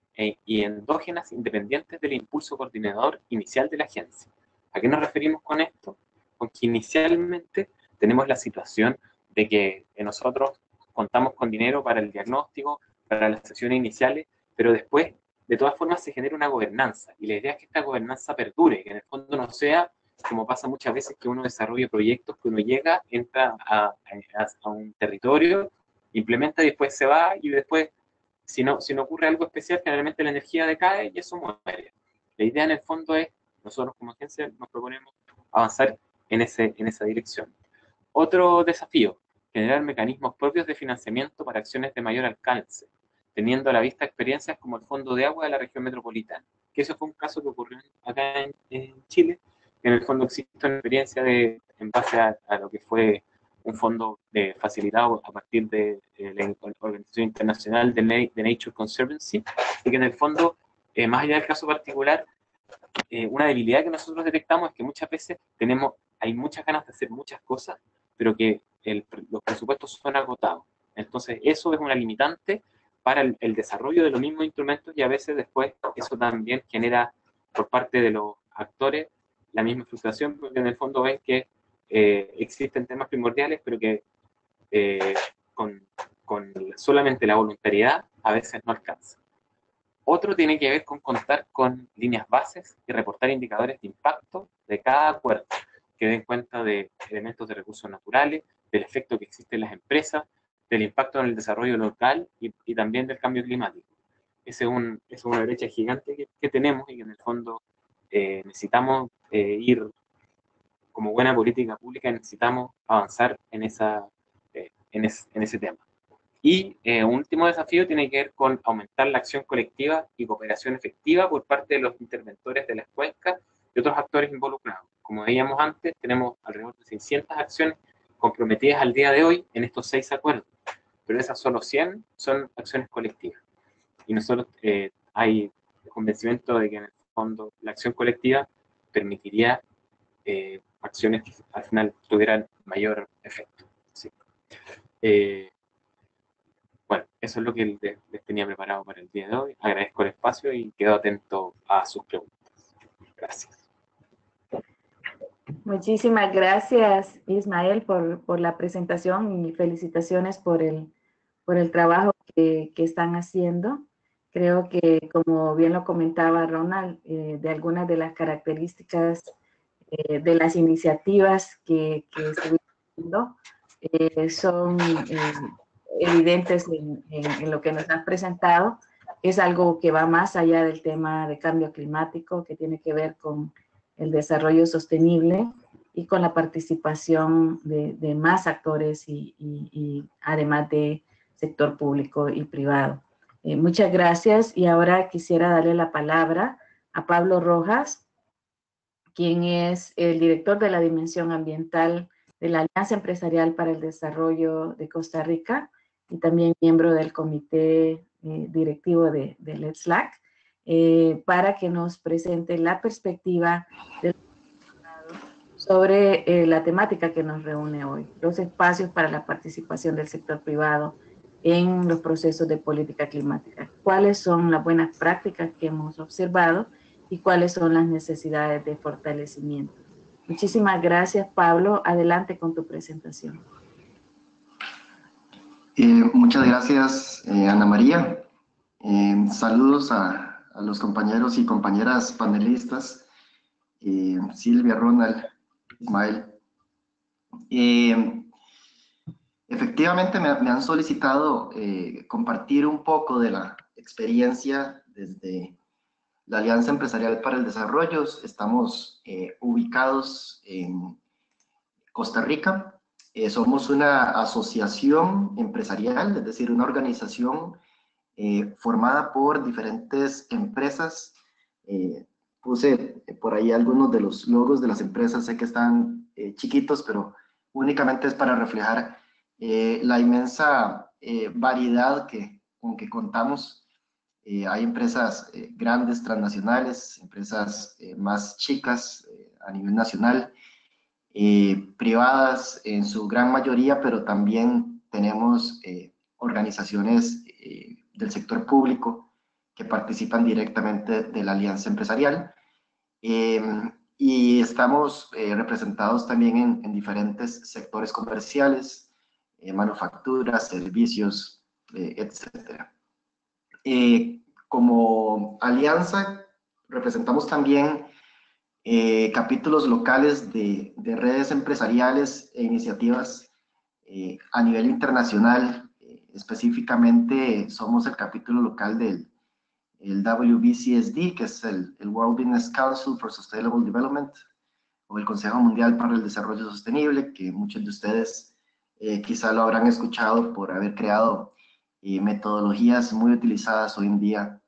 y endógenas independientes del impulso coordinador inicial de la agencia. ¿A qué nos referimos con esto? Con que inicialmente tenemos la situación de que nosotros contamos con dinero para el diagnóstico, para las sesiones iniciales, pero después, de todas formas, se genera una gobernanza. Y la idea es que esta gobernanza perdure, que en el fondo no sea, como pasa muchas veces, que uno desarrolla proyectos, que uno llega, entra a un territorio, implementa y después se va, y después, si no ocurre algo especial, generalmente la energía decae y eso muere. La idea en el fondo es, nosotros como agencia nos proponemos avanzar en esa dirección. Otro desafío, generar mecanismos propios de financiamiento para acciones de mayor alcance, teniendo a la vista experiencias como el Fondo de Agua de la región metropolitana, que eso fue un caso que ocurrió acá en Chile, que en el fondo existe una experiencia en base a lo que fue un fondo facilitado a partir de la Organización Internacional de Nature Conservancy, y que en el fondo más allá del caso particular, una debilidad que nosotros detectamos es que muchas veces hay muchas ganas de hacer muchas cosas, pero que los presupuestos son agotados. Entonces, eso es una limitante para el desarrollo de los mismos instrumentos, y a veces después eso también genera por parte de los actores la misma frustración, porque en el fondo ven que existen temas primordiales, pero que con solamente la voluntariedad a veces no alcanza. Otro tiene que ver con contar con líneas bases y reportar indicadores de impacto de cada acuerdo, que den cuenta de elementos de recursos naturales, del efecto que existe en las empresas, del impacto en el desarrollo local y también del cambio climático. Es una brecha gigante que tenemos, y que en el fondo necesitamos ir, como buena política pública, necesitamos avanzar en ese tema. Y un último desafío tiene que ver con aumentar la acción colectiva y cooperación efectiva por parte de los interventores de las cuencas y otros actores involucrados. Como veíamos antes, tenemos alrededor de 600 acciones comprometidas al día de hoy en estos 6 acuerdos, pero esas solo 100 son acciones colectivas. Y nosotros hay convencimiento de que en el fondo la acción colectiva permitiría acciones que al final tuvieran mayor efecto. ¿Sí? Bueno, eso es lo que les tenía preparado para el día de hoy. Agradezco el espacio y quedo atento a sus preguntas. Gracias. Muchísimas gracias, Ismael, por la presentación, y felicitaciones por el trabajo que están haciendo. Creo que, como bien lo comentaba Ronald, de algunas de las características de las iniciativas que estuvimos viendo son evidentes en lo que nos han presentado. Es algo que va más allá del tema de cambio climático, que tiene que ver con el desarrollo sostenible y con la participación de más actores y además de sector público y privado. Muchas gracias, y ahora quisiera darle la palabra a Pablo Rojas, quien es el director de la Dimensión Ambiental de la Alianza Empresarial para el Desarrollo de Costa Rica y también miembro del comité directivo de LETSLAC, para que nos presente la perspectiva sobre la temática que nos reúne hoy, los espacios para la participación del sector privado en los procesos de política climática. ¿Cuáles son las buenas prácticas que hemos observado y cuáles son las necesidades de fortalecimiento? Muchísimas gracias, Pablo. Adelante con tu presentación. Muchas gracias, Ana María. Saludos a los compañeros y compañeras panelistas, Silvia, Ronald, Ismael. Efectivamente me han solicitado compartir un poco de la experiencia desde la Alianza Empresarial para el Desarrollo. Estamos ubicados en Costa Rica. Somos una asociación empresarial, es decir, una organización formada por diferentes empresas. Puse por ahí algunos de los logos de las empresas, sé que están chiquitos, pero únicamente es para reflejar la inmensa variedad con que contamos. Hay empresas grandes, transnacionales, empresas más chicas a nivel nacional, privadas en su gran mayoría, pero también tenemos organizaciones del sector público que participan directamente de la Alianza Empresarial. Y estamos representados también en diferentes sectores comerciales, manufacturas, servicios, etc. Como alianza representamos también capítulos locales de redes empresariales e iniciativas a nivel internacional. Específicamente somos el capítulo local del WBCSD, que es el World Business Council for Sustainable Development, o el Consejo Mundial para el Desarrollo Sostenible, que muchos de ustedes quizá lo habrán escuchado por haber creado metodologías muy utilizadas hoy en día,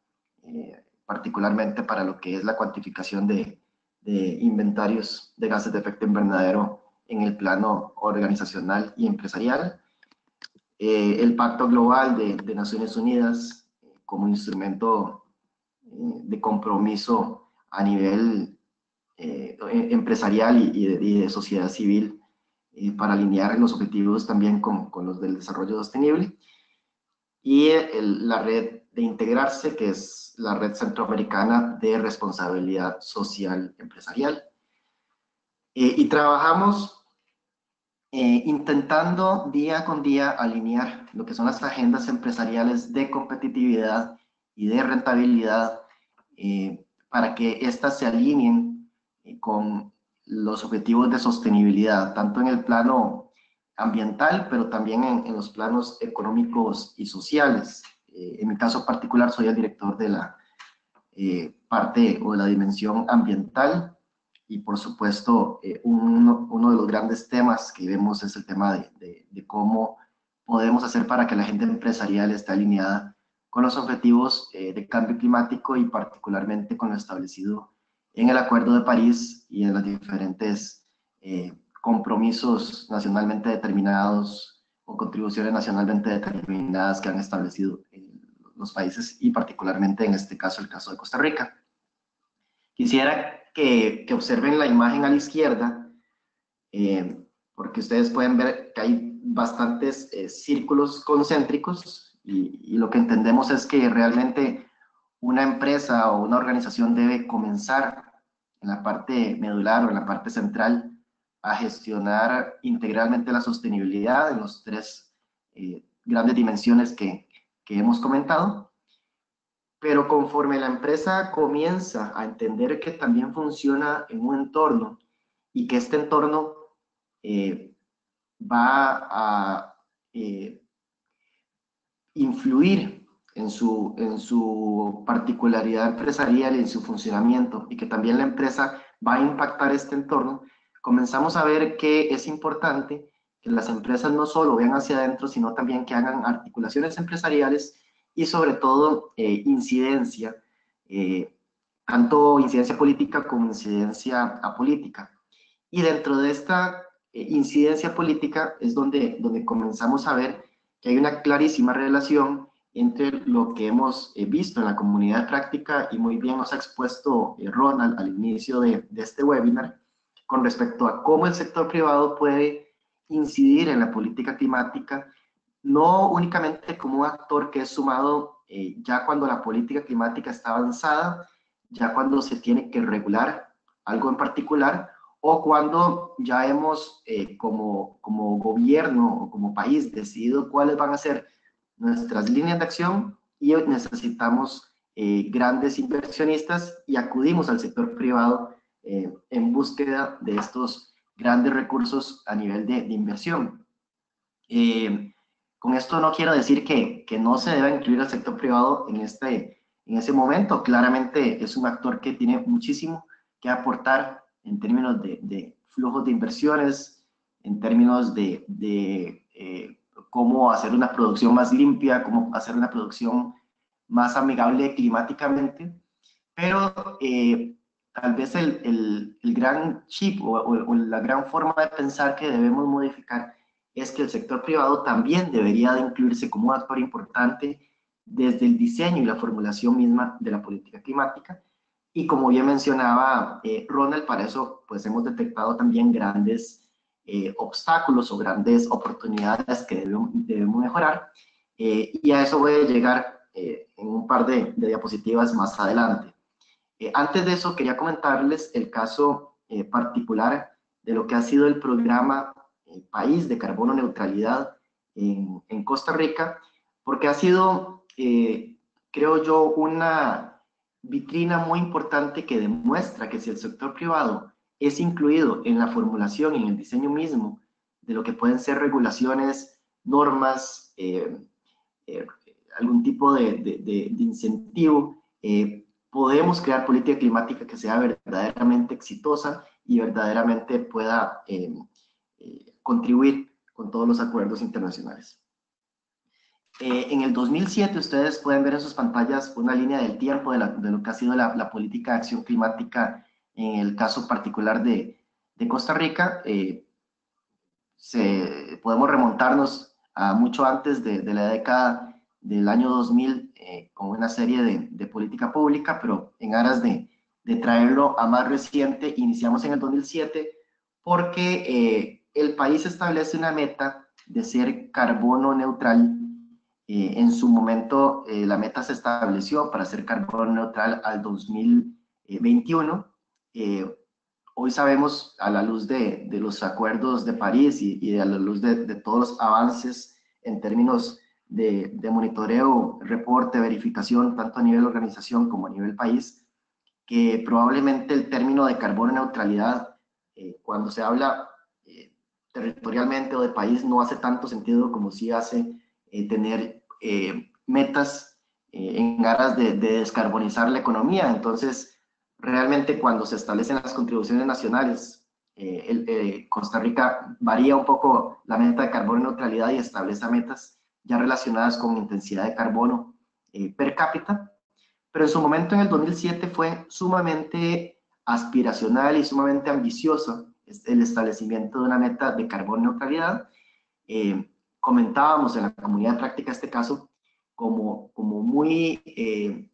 particularmente para lo que es la cuantificación de inventarios de gases de efecto invernadero en el plano organizacional y empresarial. El Pacto Global de Naciones Unidas como instrumento de compromiso a nivel empresarial y de sociedad civil para alinear los objetivos también con los del desarrollo sostenible. Y la red de integrarse, que es la Red Centroamericana de Responsabilidad Social Empresarial. Y trabajamos intentando día con día alinear lo que son las agendas empresariales de competitividad y de rentabilidad para que éstas se alineen con los objetivos de sostenibilidad, tanto en el plano ambiental, pero también en los planos económicos y sociales. En mi caso particular, soy el director de la parte o de la dimensión ambiental, y por supuesto uno de los grandes temas que vemos es el tema de cómo podemos hacer para que la agenda empresarial esté alineada con los objetivos de cambio climático y particularmente con lo establecido en el Acuerdo de París y en los diferentes compromisos nacionalmente determinados o contribuciones nacionalmente determinadas que han establecido los países, y particularmente en este caso el caso de Costa Rica. Quisiera que observen la imagen a la izquierda, porque ustedes pueden ver que hay bastantes círculos concéntricos, y lo que entendemos es que realmente una empresa o una organización debe comenzar en la parte medular o en la parte central a gestionar integralmente la sostenibilidad en los tres grandes dimensiones que hemos comentado. Pero conforme la empresa comienza a entender que también funciona en un entorno y que este entorno va a influir en su particularidad empresarial y en su funcionamiento, y que también la empresa va a impactar este entorno, comenzamos a ver que es importante que las empresas no solo vean hacia adentro, sino también que hagan articulaciones empresariales y sobre todo incidencia, tanto incidencia política como incidencia apolítica. Y dentro de esta incidencia política es donde comenzamos a ver que hay una clarísima relación entre lo que hemos visto en la comunidad de práctica, y muy bien nos ha expuesto Ronald al inicio de este webinar, con respecto a cómo el sector privado puede incidir en la política climática, no únicamente como un actor que es sumado ya cuando la política climática está avanzada, ya cuando se tiene que regular algo en particular, o cuando ya hemos como gobierno o como país decidido cuáles van a ser nuestras líneas de acción y necesitamos grandes inversionistas y acudimos al sector privado en búsqueda de estos grandes recursos a nivel de inversión. Con esto no quiero decir que no se deba incluir al sector privado en ese momento. Claramente es un actor que tiene muchísimo que aportar en términos de flujos de inversiones, en términos de cómo hacer una producción más limpia, cómo hacer una producción más amigable climáticamente, pero tal vez el gran chip o la gran forma de pensar que debemos modificar es que el sector privado también debería de incluirse como un actor importante desde el diseño y la formulación misma de la política climática. Y como bien mencionaba Ronald, para eso pues hemos detectado también grandes obstáculos o grandes oportunidades que debemos mejorar, y a eso voy a llegar en un par de diapositivas más adelante. Antes de eso quería comentarles el caso particular de lo que ha sido el programa País de Carbono Neutralidad en Costa Rica, porque ha sido, creo yo, una vitrina muy importante que demuestra que si el sector privado es incluido en la formulación y en el diseño mismo de lo que pueden ser regulaciones, normas, algún tipo de incentivo, podemos crear política climática que sea verdaderamente exitosa y verdaderamente pueda contribuir con todos los acuerdos internacionales. En el 2007 ustedes pueden ver en sus pantallas una línea del tiempo de lo que ha sido la política de acción climática en el caso particular de Costa Rica. Podemos remontarnos a mucho antes de la década del año 2000 con una serie de política pública, pero en aras de traerlo a más reciente, iniciamos en el 2007 porque el país establece una meta de ser carbono neutral. En su momento la meta se estableció para ser carbono neutral al 2021. Hoy sabemos, a la luz de los acuerdos de París y a la luz de todos los avances en términos de monitoreo, reporte, verificación, tanto a nivel organización como a nivel país, que probablemente el término de carbono neutralidad, cuando se habla territorialmente o de país, no hace tanto sentido como si hace tener metas en aras de descarbonizar la economía. Entonces, realmente cuando se establecen las contribuciones nacionales, Costa Rica varía un poco la meta de carbono neutralidad y establece metas ya relacionadas con intensidad de carbono per cápita, pero en su momento en el 2007 fue sumamente aspiracional y sumamente ambicioso el establecimiento de una meta de carbono neutralidad. Comentábamos en la comunidad de práctica este caso como muy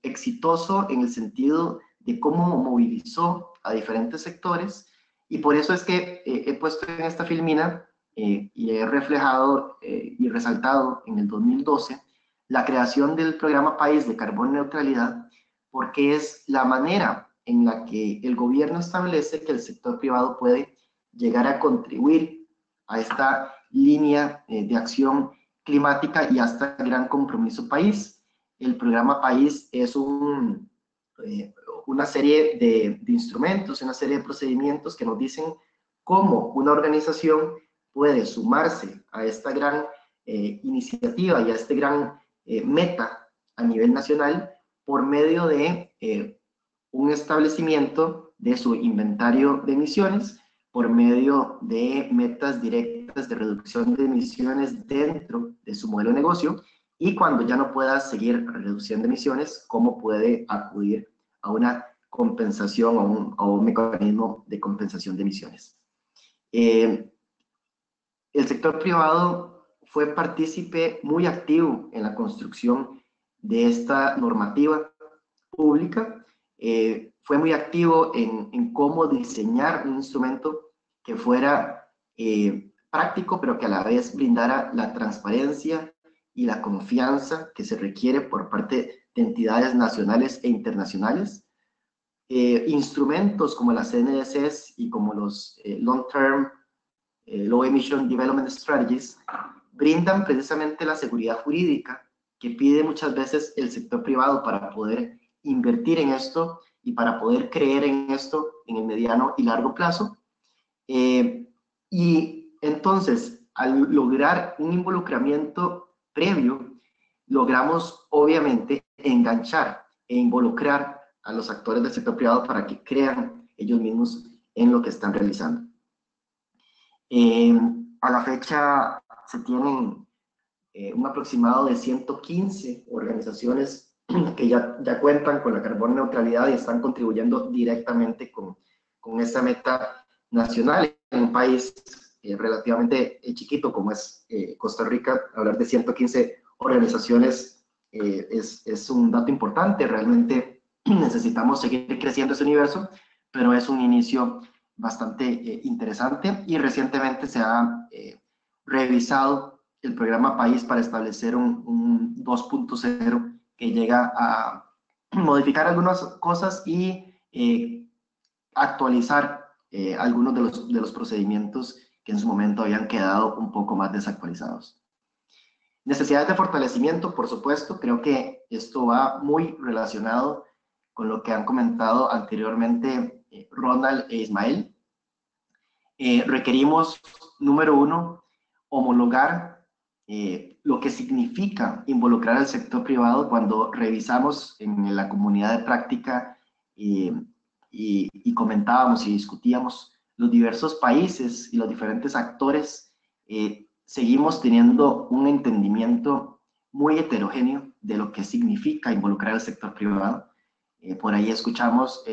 exitoso en el sentido de cómo movilizó a diferentes sectores, y por eso es que he puesto en esta filmina y he reflejado y resaltado en el 2012 la creación del programa País de Carbono Neutralidad, porque es la manera en la que el gobierno establece que el sector privado puede llegar a contribuir a esta línea de acción climática y hasta el gran compromiso país. El programa País es una serie de instrumentos, una serie de procedimientos que nos dicen cómo una organización puede sumarse a esta gran iniciativa y a este gran meta a nivel nacional por medio de un establecimiento de su inventario de emisiones, por medio de metas directas de reducción de emisiones dentro de su modelo de negocio, y cuando ya no pueda seguir reduciendo emisiones, cómo puede acudir a una compensación o un mecanismo de compensación de emisiones. El sector privado fue partícipe muy activo en la construcción de esta normativa pública, fue muy activo en cómo diseñar un instrumento que fuera práctico, pero que a la vez brindara la transparencia y la confianza que se requiere por parte de entidades nacionales e internacionales. Instrumentos como las NDCs y como los Long Term Low Emission Development Strategies brindan precisamente la seguridad jurídica que pide muchas veces el sector privado para poder invertir en esto y para poder creer en esto en el mediano y largo plazo. Y entonces, al lograr un involucramiento previo, logramos obviamente enganchar e involucrar a los actores del sector privado para que crean ellos mismos en lo que están realizando. A la fecha se tienen un aproximado de 115 organizaciones que ya cuentan con la carbono neutralidad y están contribuyendo directamente con esta meta nacional en un país relativamente chiquito como es Costa Rica. Hablar de 115 organizaciones es un dato importante. Realmente necesitamos seguir creciendo ese universo, pero es un inicio bastante interesante, y recientemente se ha revisado el programa País para establecer un 2.0 que llega a modificar algunas cosas y actualizar algunos de los procedimientos que en su momento habían quedado un poco más desactualizados. Necesidades de fortalecimiento, por supuesto, creo que esto va muy relacionado con lo que han comentado anteriormente Ronald e Ismael. Requerimos, número uno, homologar lo que significa involucrar al sector privado. Cuando revisamos en la comunidad de práctica y comentábamos y discutíamos los diversos países y los diferentes actores, seguimos teniendo un entendimiento muy heterogéneo de lo que significa involucrar al sector privado. Por ahí escuchamos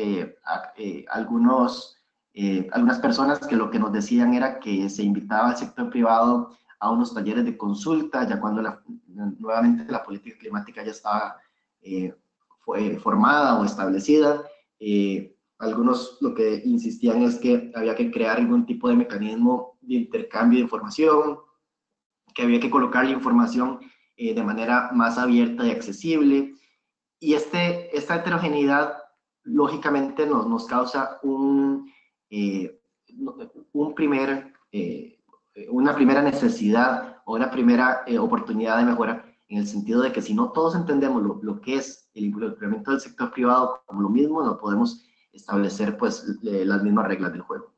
algunas personas que lo que nos decían era que se invitaba al sector privado a unos talleres de consulta, ya cuando nuevamente la política climática ya estaba fue formada o establecida. Algunos lo que insistían es que había que crear algún tipo de mecanismo de intercambio de información, que había que colocar la información de manera más abierta y accesible. Y esta heterogeneidad, lógicamente, nos causa una primera necesidad o una primera oportunidad de mejora, en el sentido de que si no todos entendemos lo que es el involucramiento del sector privado como lo mismo, no podemos establecer pues las mismas reglas del juego.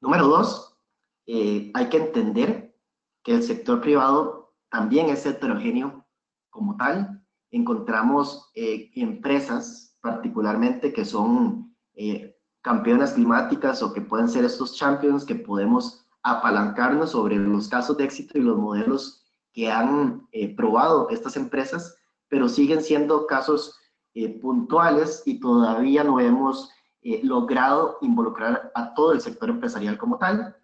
Número 2, hay que entender que el sector privado también es heterogéneo como tal. Encontramos empresas particularmente que son campeonas climáticas o que pueden ser estos champions que podemos apalancarnos sobre los casos de éxito y los modelos que han probado estas empresas, pero siguen siendo casos puntuales y todavía no hemos logrado involucrar a todo el sector empresarial como tal.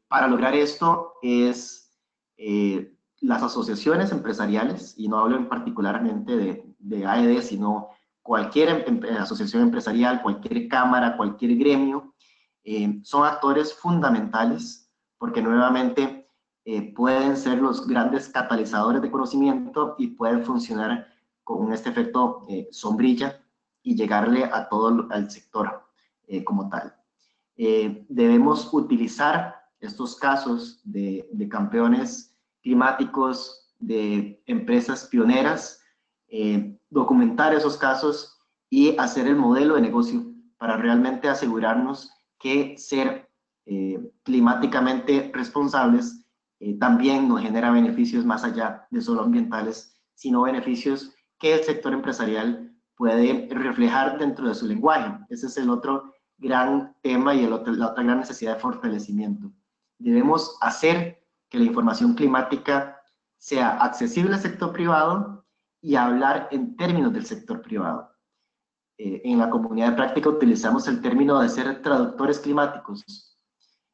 Para lograr esto es las asociaciones empresariales, y no hablo particularmente de AED, sino cualquier asociación empresarial, cualquier cámara, cualquier gremio, son actores fundamentales porque nuevamente pueden ser los grandes catalizadores de conocimiento y pueden funcionar con este efecto sombrilla y llegarle a todo el sector como tal. Debemos utilizar estos casos de campeones climáticos, de empresas pioneras, documentar esos casos y hacer el modelo de negocio para realmente asegurarnos que ser climáticamente responsables también nos genera beneficios más allá de solo ambientales, sino beneficios que el sector empresarial puede reflejar dentro de su lenguaje. Ese es el otro gran tema y la otra gran necesidad de fortalecimiento. Debemos hacer que la información climática sea accesible al sector privado y hablar en términos del sector privado. En la comunidad de práctica utilizamos el término de ser traductores climáticos.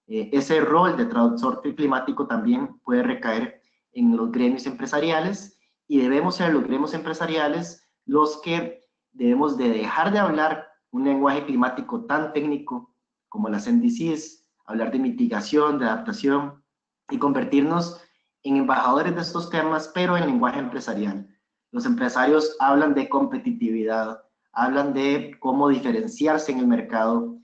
Ese rol de traductor climático también puede recaer en los gremios empresariales y debemos ser los gremios empresariales los que debemos de dejar de hablar un lenguaje climático tan técnico como las NDCs, hablar de mitigación, de adaptación y convertirnos en embajadores de estos temas, pero en lenguaje empresarial. Los empresarios hablan de competitividad, hablan de cómo diferenciarse en el mercado,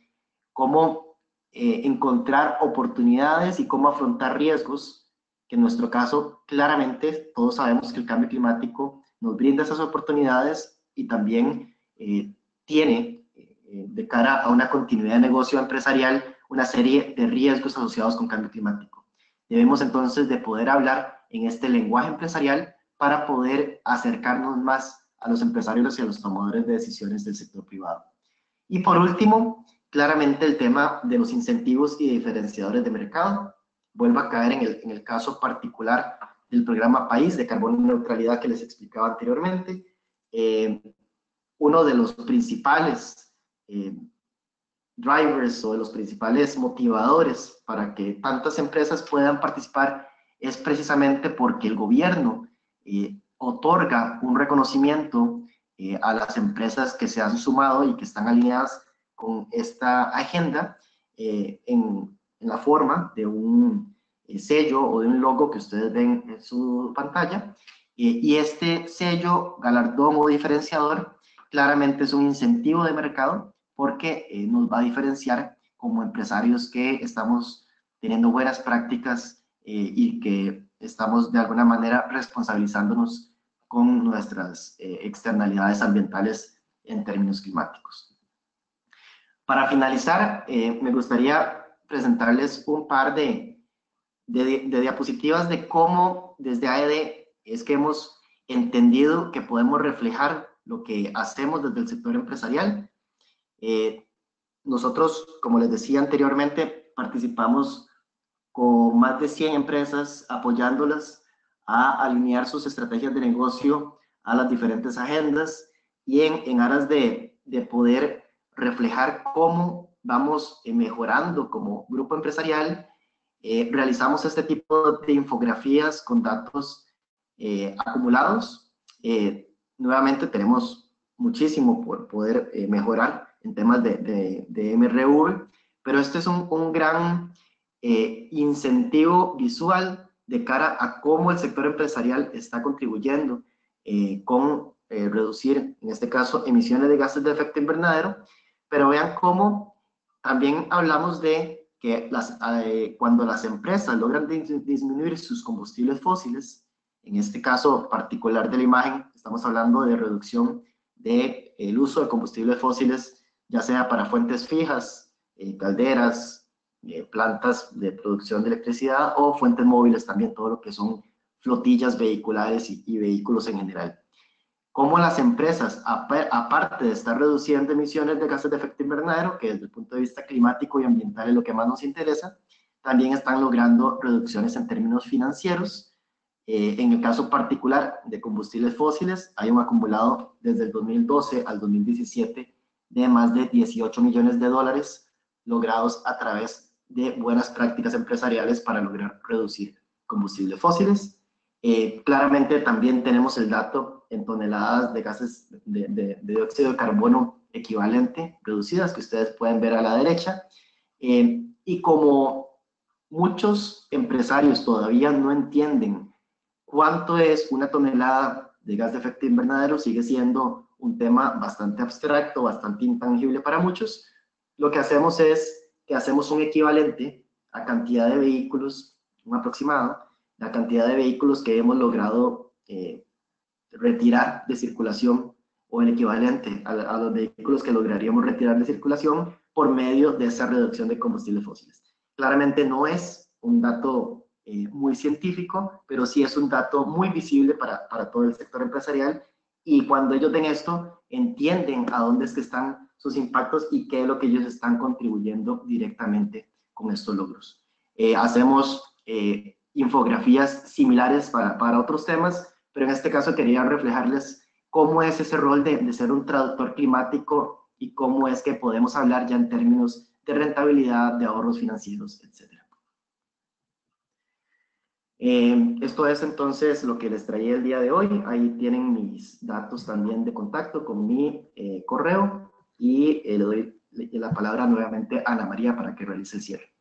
cómo encontrar oportunidades y cómo afrontar riesgos, que en nuestro caso claramente todos sabemos que el cambio climático nos brinda esas oportunidades y también tiene de cara a una continuidad de negocio empresarial una serie de riesgos asociados con cambio climático. Debemos entonces de poder hablar en este lenguaje empresarial para poder acercarnos más a los empresarios y a los tomadores de decisiones del sector privado. Y por último, claramente el tema de los incentivos y diferenciadores de mercado. Vuelvo a caer en el caso particular del programa País de carbono neutralidad que les explicaba anteriormente. Uno de los principales drivers o de los principales motivadores para que tantas empresas puedan participar es precisamente porque el gobierno otorga un reconocimiento a las empresas que se han sumado y que están alineadas con esta agenda en la forma de un sello o de un logo que ustedes ven en su pantalla. Y este sello, galardón o diferenciador, claramente es un incentivo de mercado porque nos va a diferenciar como empresarios que estamos teniendo buenas prácticas y que estamos de alguna manera responsabilizándonos con nuestras externalidades ambientales en términos climáticos. Para finalizar, me gustaría presentarles un par de diapositivas de cómo desde AED es que hemos entendido que podemos reflejar lo que hacemos desde el sector empresarial. Nosotros, como les decía anteriormente, participamos con más de 100 empresas apoyándolas a alinear sus estrategias de negocio a las diferentes agendas y en aras de poder reflejar cómo vamos mejorando como grupo empresarial. Realizamos este tipo de infografías con datos acumulados. nuevamente tenemos muchísimo por poder mejorar en temas de MRV, pero este es un gran incentivo visual de cara a cómo el sector empresarial está contribuyendo con reducir, en este caso, emisiones de gases de efecto invernadero, pero vean cómo también hablamos de que cuando las empresas logran disminuir sus combustibles fósiles, en este caso particular de la imagen, estamos hablando de reducción del uso de combustibles fósiles, ya sea para fuentes fijas, calderas, plantas de producción de electricidad o fuentes móviles también, todo lo que son flotillas vehiculares y vehículos en general. Cómo las empresas, aparte de estar reduciendo emisiones de gases de efecto invernadero, que desde el punto de vista climático y ambiental es lo que más nos interesa, también están logrando reducciones en términos financieros. En el caso particular de combustibles fósiles, hay un acumulado desde el 2012 al 2017 de más de 18 millones de dólares logrados a través de buenas prácticas empresariales para lograr reducir combustibles fósiles. Claramente también tenemos el dato en toneladas de gases de dióxido de carbono equivalente reducidas, que ustedes pueden ver a la derecha. Y como muchos empresarios todavía no entienden cuánto es una tonelada de gas de efecto invernadero, sigue siendo un tema bastante abstracto, bastante intangible para muchos. Lo que hacemos es que hacemos un equivalente a cantidad de vehículos, un aproximado, la cantidad de vehículos que hemos logrado retirar de circulación o el equivalente a los vehículos que lograríamos retirar de circulación por medio de esa reducción de combustibles fósiles. Claramente no es un dato muy científico, pero sí es un dato muy visible para todo el sector empresarial, y cuando ellos ven esto, entienden a dónde es que están sus impactos y qué es lo que ellos están contribuyendo directamente con estos logros. Hacemos infografías similares para otros temas, pero en este caso quería reflejarles cómo es ese rol de ser un traductor climático y cómo es que podemos hablar ya en términos de rentabilidad, de ahorros financieros, etc. Esto es entonces lo que les traía el día de hoy. Ahí tienen mis datos también de contacto con mi correo, y le doy la palabra nuevamente a Ana María para que realice el cierre.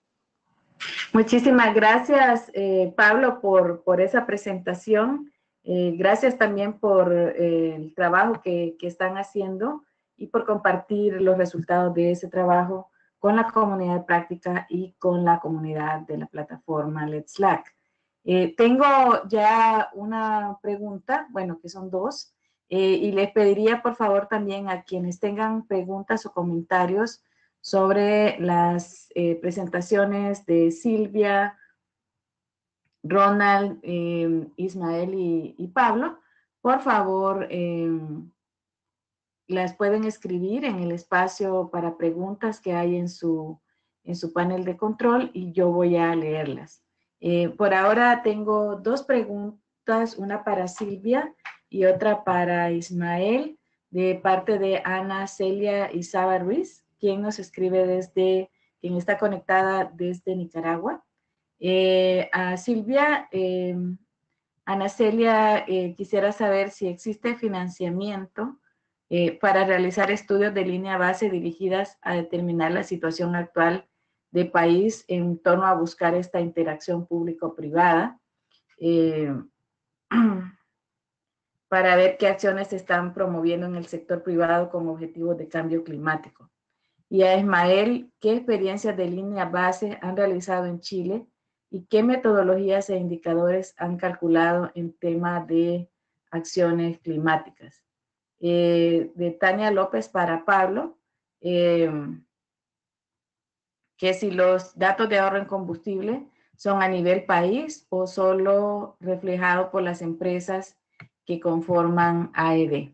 Muchísimas gracias, Pablo, por esa presentación. Gracias también por el trabajo que están haciendo y por compartir los resultados de ese trabajo con la comunidad de práctica y con la comunidad de la plataforma Let's Slack. Tengo ya una pregunta, bueno, que son dos, y les pediría por favor también a quienes tengan preguntas o comentarios sobre las presentaciones de Silvia, Ronald, Ismael y Pablo, por favor, las pueden escribir en el espacio para preguntas que hay en su panel de control, y yo voy a leerlas. Por ahora tengo dos preguntas, una para Silvia y otra para Ismael, de parte de Ana Celia Izaba Ruiz, quien nos escribe quien está conectada desde Nicaragua. A Silvia, Ana Celia quisiera saber si existe financiamiento para realizar estudios de línea base dirigidas a determinar la situación actual del país en torno a buscar esta interacción público-privada, para ver qué acciones se están promoviendo en el sector privado con objetivos de cambio climático. Y a Ismael, ¿qué experiencias de línea base han realizado en Chile y qué metodologías e indicadores han calculado en tema de acciones climáticas? De Tania López para Pablo, que si los datos de ahorro en combustible son a nivel país o solo reflejados por las empresas que conforman AED.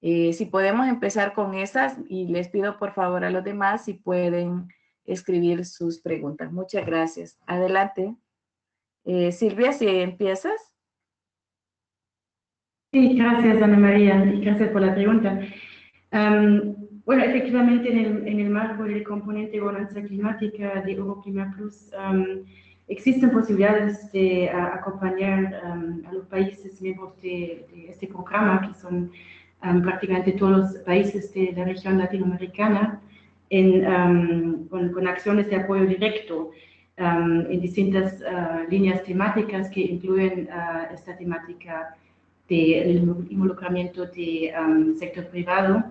Si podemos empezar con esas, y les pido por favor a los demás si pueden escribir sus preguntas. Muchas gracias. Adelante. Silvia, si empiezas. Sí, gracias Ana María y gracias por la pregunta. Bueno, efectivamente en el marco del componente de gobernanza climática de Euroclima Plus existen posibilidades de acompañar a los países miembros de este programa, que son prácticamente todos los países de la región latinoamericana con acciones de apoyo directo en distintas líneas temáticas que incluyen esta temática del involucramiento del sector privado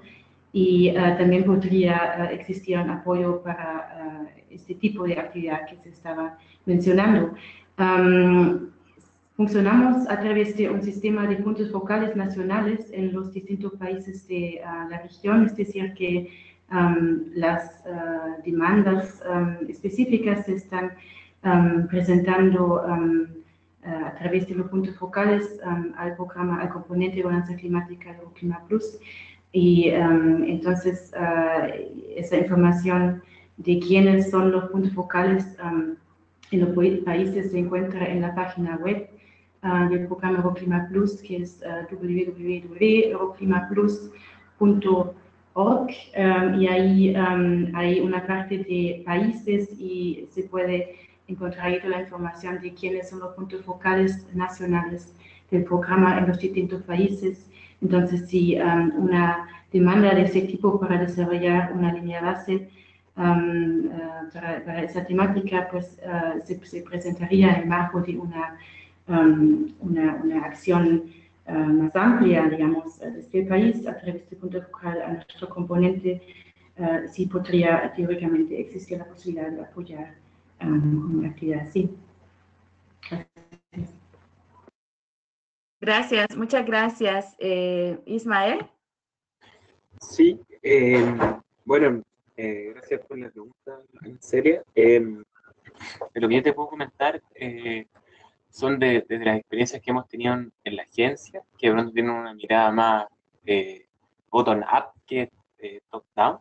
y también podría existir un apoyo para este tipo de actividad que se estaba mencionando. Funcionamos a través de un sistema de puntos focales nacionales en los distintos países de la región, es decir, que las demandas específicas se están presentando a través de los puntos focales al programa, al componente de gobernanza climática de Euroclima Plus. Y entonces esa información de quiénes son los puntos focales en los países se encuentra en la página web del programa Euroclima Plus, que es www.euroclimaplus.org, y ahí hay una parte de países y se puede encontrar ahí toda la información de quiénes son los puntos focales nacionales del programa en los distintos países. Entonces, si una demanda de ese tipo para desarrollar una línea base para esa temática, pues se presentaría en el marco de una acción más amplia, digamos, desde el país, a través de punto focal a nuestro componente, sí podría teóricamente existir la posibilidad de apoyar una actividad así. Gracias. Gracias, muchas gracias. Ismael. Sí, bueno, gracias por la pregunta en serio. Lo que yo te puedo comentar son desde las experiencias que hemos tenido en la agencia, que de pronto tienen una mirada más bottom-up que top-down.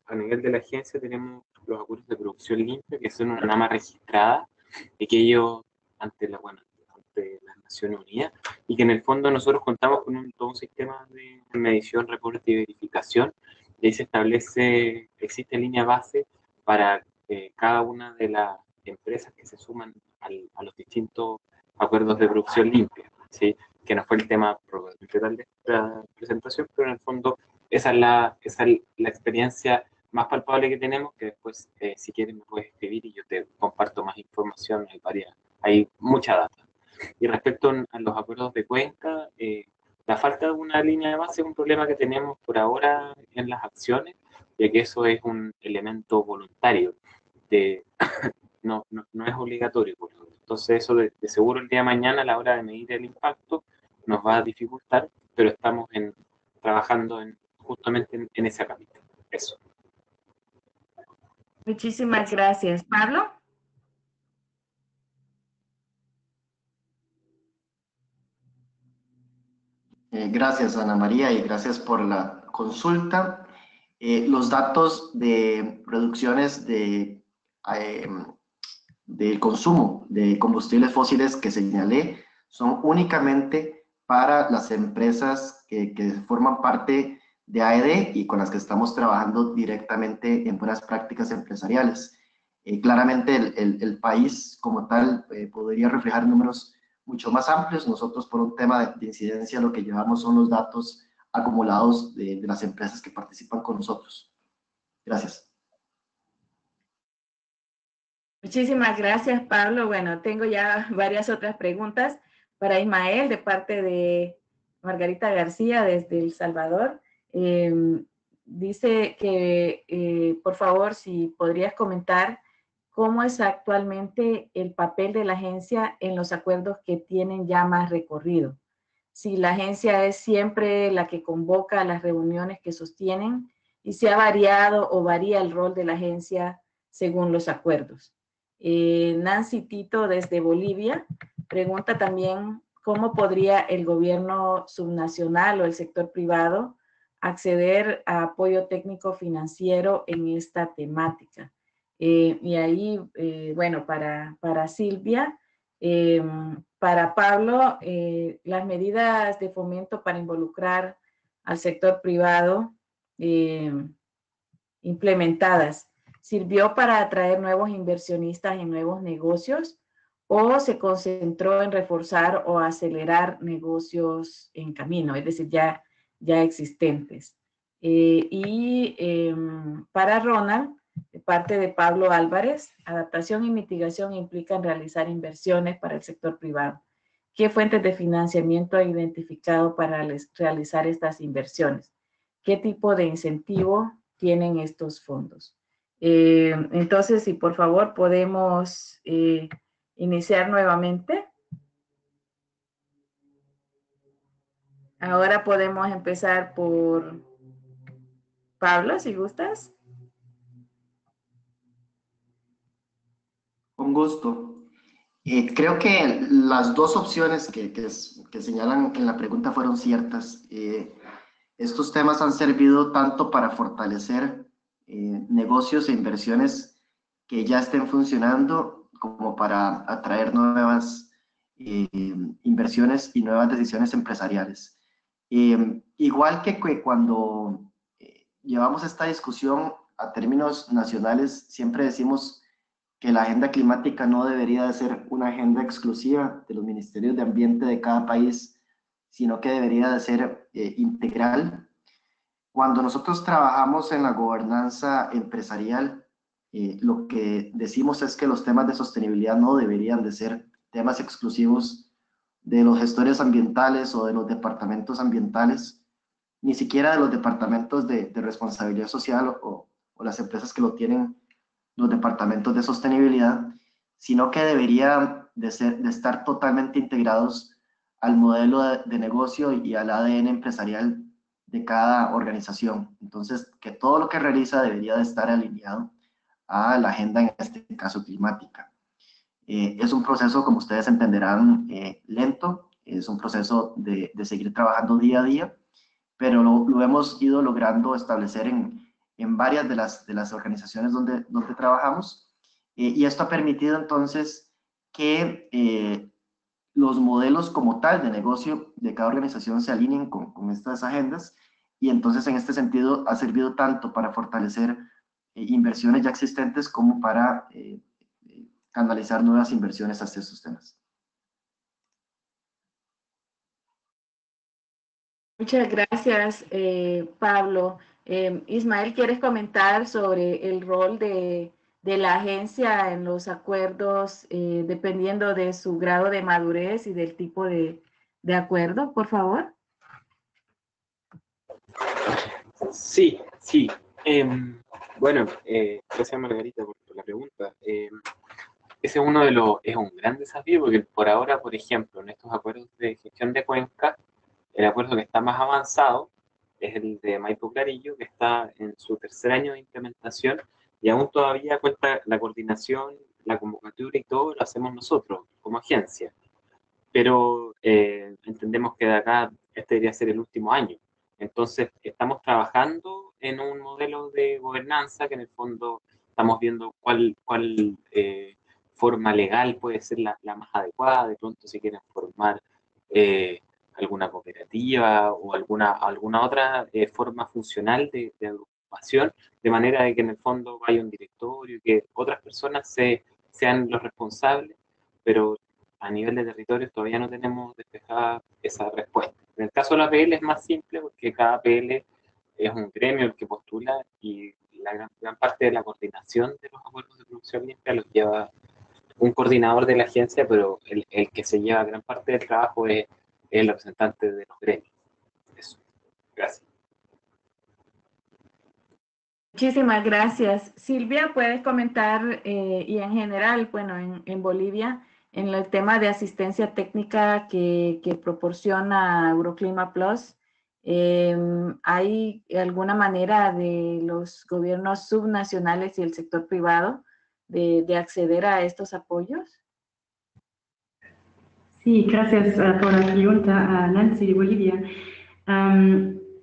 A nivel de la agencia tenemos los acuerdos de producción limpia, que son una NAMA registrada, y que ellos ante las Naciones Unidas, y que en el fondo nosotros contamos con todo un sistema de medición, reporte y verificación, y ahí se establece, existe línea base para cada una de las empresas que se suman a los distintos acuerdos de producción limpia, ¿sí? Que no fue el tema probablemente de esta presentación, pero en el fondo esa es la experiencia más palpable que tenemos, que después, si quieres, me puedes escribir y yo te comparto más información, hay mucha data. Y respecto a los acuerdos de cuenca, la falta de una línea de base es un problema que tenemos por ahora en las acciones, ya que eso es un elemento voluntario, no es obligatorio. Entonces eso de seguro el día de mañana a la hora de medir el impacto nos va a dificultar, pero estamos trabajando justamente en ese capítulo. Eso. Muchísimas gracias. ¿Pablo? Gracias, Ana María, y gracias por la consulta. Los datos de reducciones del consumo de combustibles fósiles que señalé son únicamente para las empresas que forman parte de AED y con las que estamos trabajando directamente en buenas prácticas empresariales. Claramente el país como tal podría reflejar números mucho más amplios. Nosotros, por un tema de incidencia, lo que llevamos son los datos acumulados de las empresas que participan con nosotros. Gracias. Muchísimas gracias, Pablo. Bueno, tengo ya varias otras preguntas para Ismael de parte de Margarita García desde El Salvador. Dice que, por favor, si podrías comentar cómo es actualmente el papel de la agencia en los acuerdos que tienen ya más recorrido. Si la agencia es siempre la que convoca a las reuniones que sostienen y si ha variado o varía el rol de la agencia según los acuerdos. Nancy Tito desde Bolivia pregunta también cómo podría el gobierno subnacional o el sector privado acceder a apoyo técnico financiero en esta temática. Y ahí, bueno, para Silvia, para Pablo, las medidas de fomento para involucrar al sector privado implementadas, ¿sirvió para atraer nuevos inversionistas en nuevos negocios o se concentró en reforzar o acelerar negocios en camino? Es decir, ya ya existentes. Para Ronald, de parte de Pablo Álvarez, adaptación y mitigación implican realizar inversiones para el sector privado. ¿Qué fuentes de financiamiento ha identificado para realizar estas inversiones? ¿Qué tipo de incentivo tienen estos fondos? Entonces, si por favor podemos iniciar nuevamente. Ahora podemos empezar por Pablo, si gustas. Con gusto. Creo que las dos opciones que señalan en la pregunta fueron ciertas. Estos temas han servido tanto para fortalecer negocios e inversiones que ya estén funcionando, como para atraer nuevas inversiones y nuevas decisiones empresariales. Igual que cuando llevamos esta discusión a términos nacionales, siempre decimos que la agenda climática no debería de ser una agenda exclusiva de los ministerios de ambiente de cada país, sino que debería de ser integral. Cuando nosotros trabajamos en la gobernanza empresarial, lo que decimos es que los temas de sostenibilidad no deberían de ser temas exclusivos de los gestores ambientales o de los departamentos ambientales, ni siquiera de los departamentos de responsabilidad social o las empresas que lo tienen, los departamentos de sostenibilidad, sino que debería de estar totalmente integrados al modelo de negocio y al ADN empresarial de cada organización. Entonces, que todo lo que realiza debería de estar alineado a la agenda, en este caso climática. Es un proceso, como ustedes entenderán, lento, es un proceso de seguir trabajando día a día, pero lo hemos ido logrando establecer en varias de las organizaciones donde trabajamos, y esto ha permitido entonces que los modelos como tal de negocio de cada organización se alineen con estas agendas, y entonces en este sentido ha servido tanto para fortalecer inversiones ya existentes como para canalizar nuevas inversiones hacia estos temas. Muchas gracias, Pablo. Ismael, ¿quieres comentar sobre el rol de la agencia en los acuerdos, dependiendo de su grado de madurez y del tipo de acuerdo, por favor? Sí. Bueno, gracias Margarita por la pregunta. Ese es un gran desafío, porque por ahora, por ejemplo, en estos acuerdos de gestión de cuenca, el acuerdo que está más avanzado es el de Maipo Clarillo, que está en su tercer año de implementación, y aún todavía cuenta la coordinación, la convocatoria y todo lo hacemos nosotros como agencia. Pero entendemos que de acá este debería ser el último año. Entonces, estamos trabajando en un modelo de gobernanza que en el fondo estamos viendo cuál forma legal puede ser la más adecuada. De pronto, si quieren formar alguna cooperativa o alguna otra forma funcional de agrupación, de manera de que en el fondo vaya un directorio y que otras personas sean los responsables, pero a nivel de territorio todavía no tenemos despejada esa respuesta. En el caso de la PL es más simple, porque cada PL es un gremio el que postula, y la gran parte de la coordinación de los acuerdos de producción limpia los lleva un coordinador de la agencia, pero el que se lleva gran parte del trabajo es el representante de los gremios. Eso. Gracias. Muchísimas gracias. Silvia, ¿puedes comentar, y en general, bueno, en Bolivia, en el tema de asistencia técnica que proporciona Euroclima Plus, ¿hay alguna manera de los gobiernos subnacionales y el sector privado de acceder a estos apoyos? Sí, gracias por la pregunta a Nancy de Bolivia.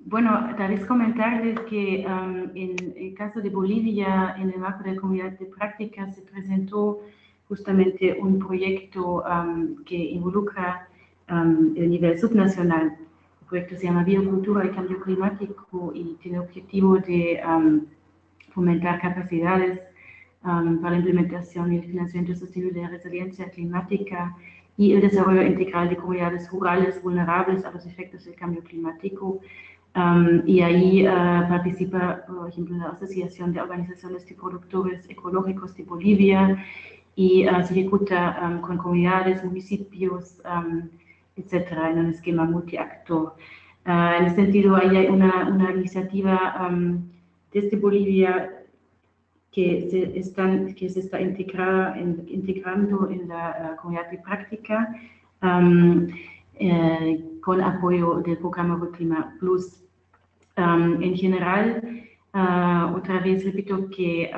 Bueno, tal vez comentarles que en el caso de Bolivia, en el marco de la comunidad de prácticas, se presentó justamente un proyecto que involucra el nivel subnacional. El proyecto se llama Biocultura y Cambio Climático y tiene el objetivo de fomentar capacidades para la implementación y el financiamiento sostenible de resiliencia climática y el desarrollo integral de comunidades rurales vulnerables a los efectos del cambio climático. Y ahí participa, por ejemplo, la Asociación de Organizaciones de Productores Ecológicos de Bolivia y se ejecuta con comunidades, municipios, etcétera, en un esquema multiactor. En ese sentido, ahí hay una iniciativa desde Bolivia que se está integrando en la comunidad de práctica con apoyo del programa Clima Plus. En general, otra vez repito que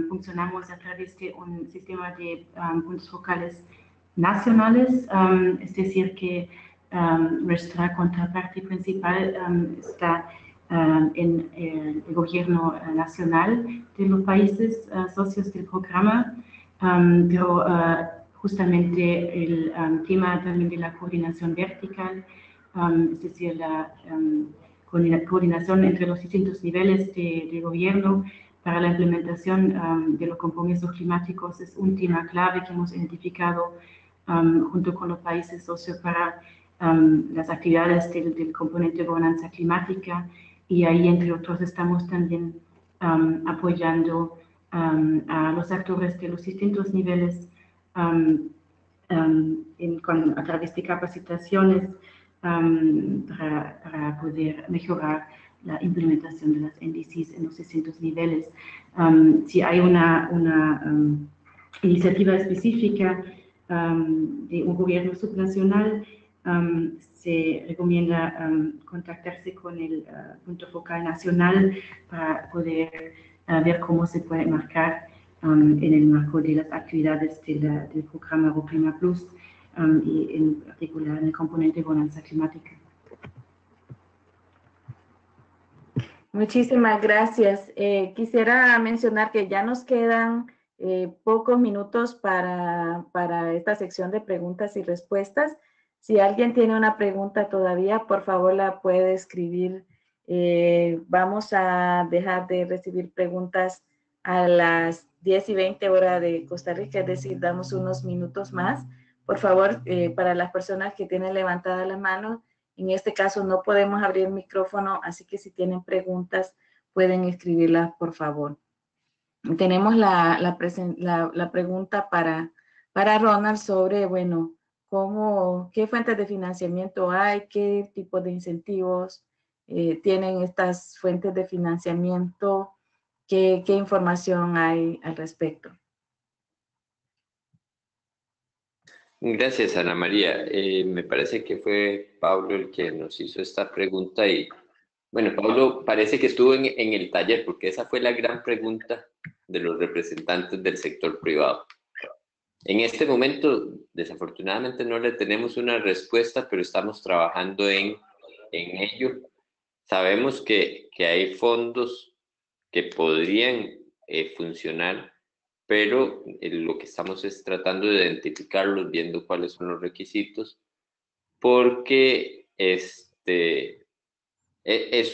funcionamos a través de un sistema de puntos focales nacionales, es decir, que nuestra contraparte principal está en el gobierno nacional de los países socios del programa, pero justamente el tema también de la coordinación vertical, es decir, la coordinación entre los distintos niveles de gobierno para la implementación de los compromisos climáticos es un tema clave que hemos identificado junto con los países socios para las actividades del componente de gobernanza climática, y ahí, entre otros, estamos también apoyando a los actores de los distintos niveles a través de capacitaciones para poder mejorar la implementación de las NDCs en los distintos niveles. Si hay una iniciativa específica de un gobierno subnacional, se recomienda contactarse con el punto focal nacional para poder ver cómo se puede marcar en el marco de las actividades del programa Clima Plus y en particular en el componente de gobernanza climática. Muchísimas gracias. Quisiera mencionar que ya nos quedan pocos minutos para esta sección de preguntas y respuestas. Si alguien tiene una pregunta todavía, por favor la puede escribir. Vamos a dejar de recibir preguntas a las 10:20 hora de Costa Rica, es decir, damos unos minutos más. Por favor, para las personas que tienen levantada la mano, en este caso no podemos abrir el micrófono, así que si tienen preguntas, pueden escribirlas, por favor. Tenemos la pregunta para Ronald sobre, bueno, qué fuentes de financiamiento hay, qué tipo de incentivos tienen estas fuentes de financiamiento, qué información hay al respecto. Gracias, Ana María. Me parece que fue Pablo el que nos hizo esta pregunta y, bueno, Pablo parece que estuvo en el taller porque esa fue la gran pregunta de los representantes del sector privado. En este momento, desafortunadamente, no le tenemos una respuesta, pero estamos trabajando en ello. Sabemos que hay fondos que podrían funcionar, pero lo que estamos es tratando de identificarlos, viendo cuáles son los requisitos, porque es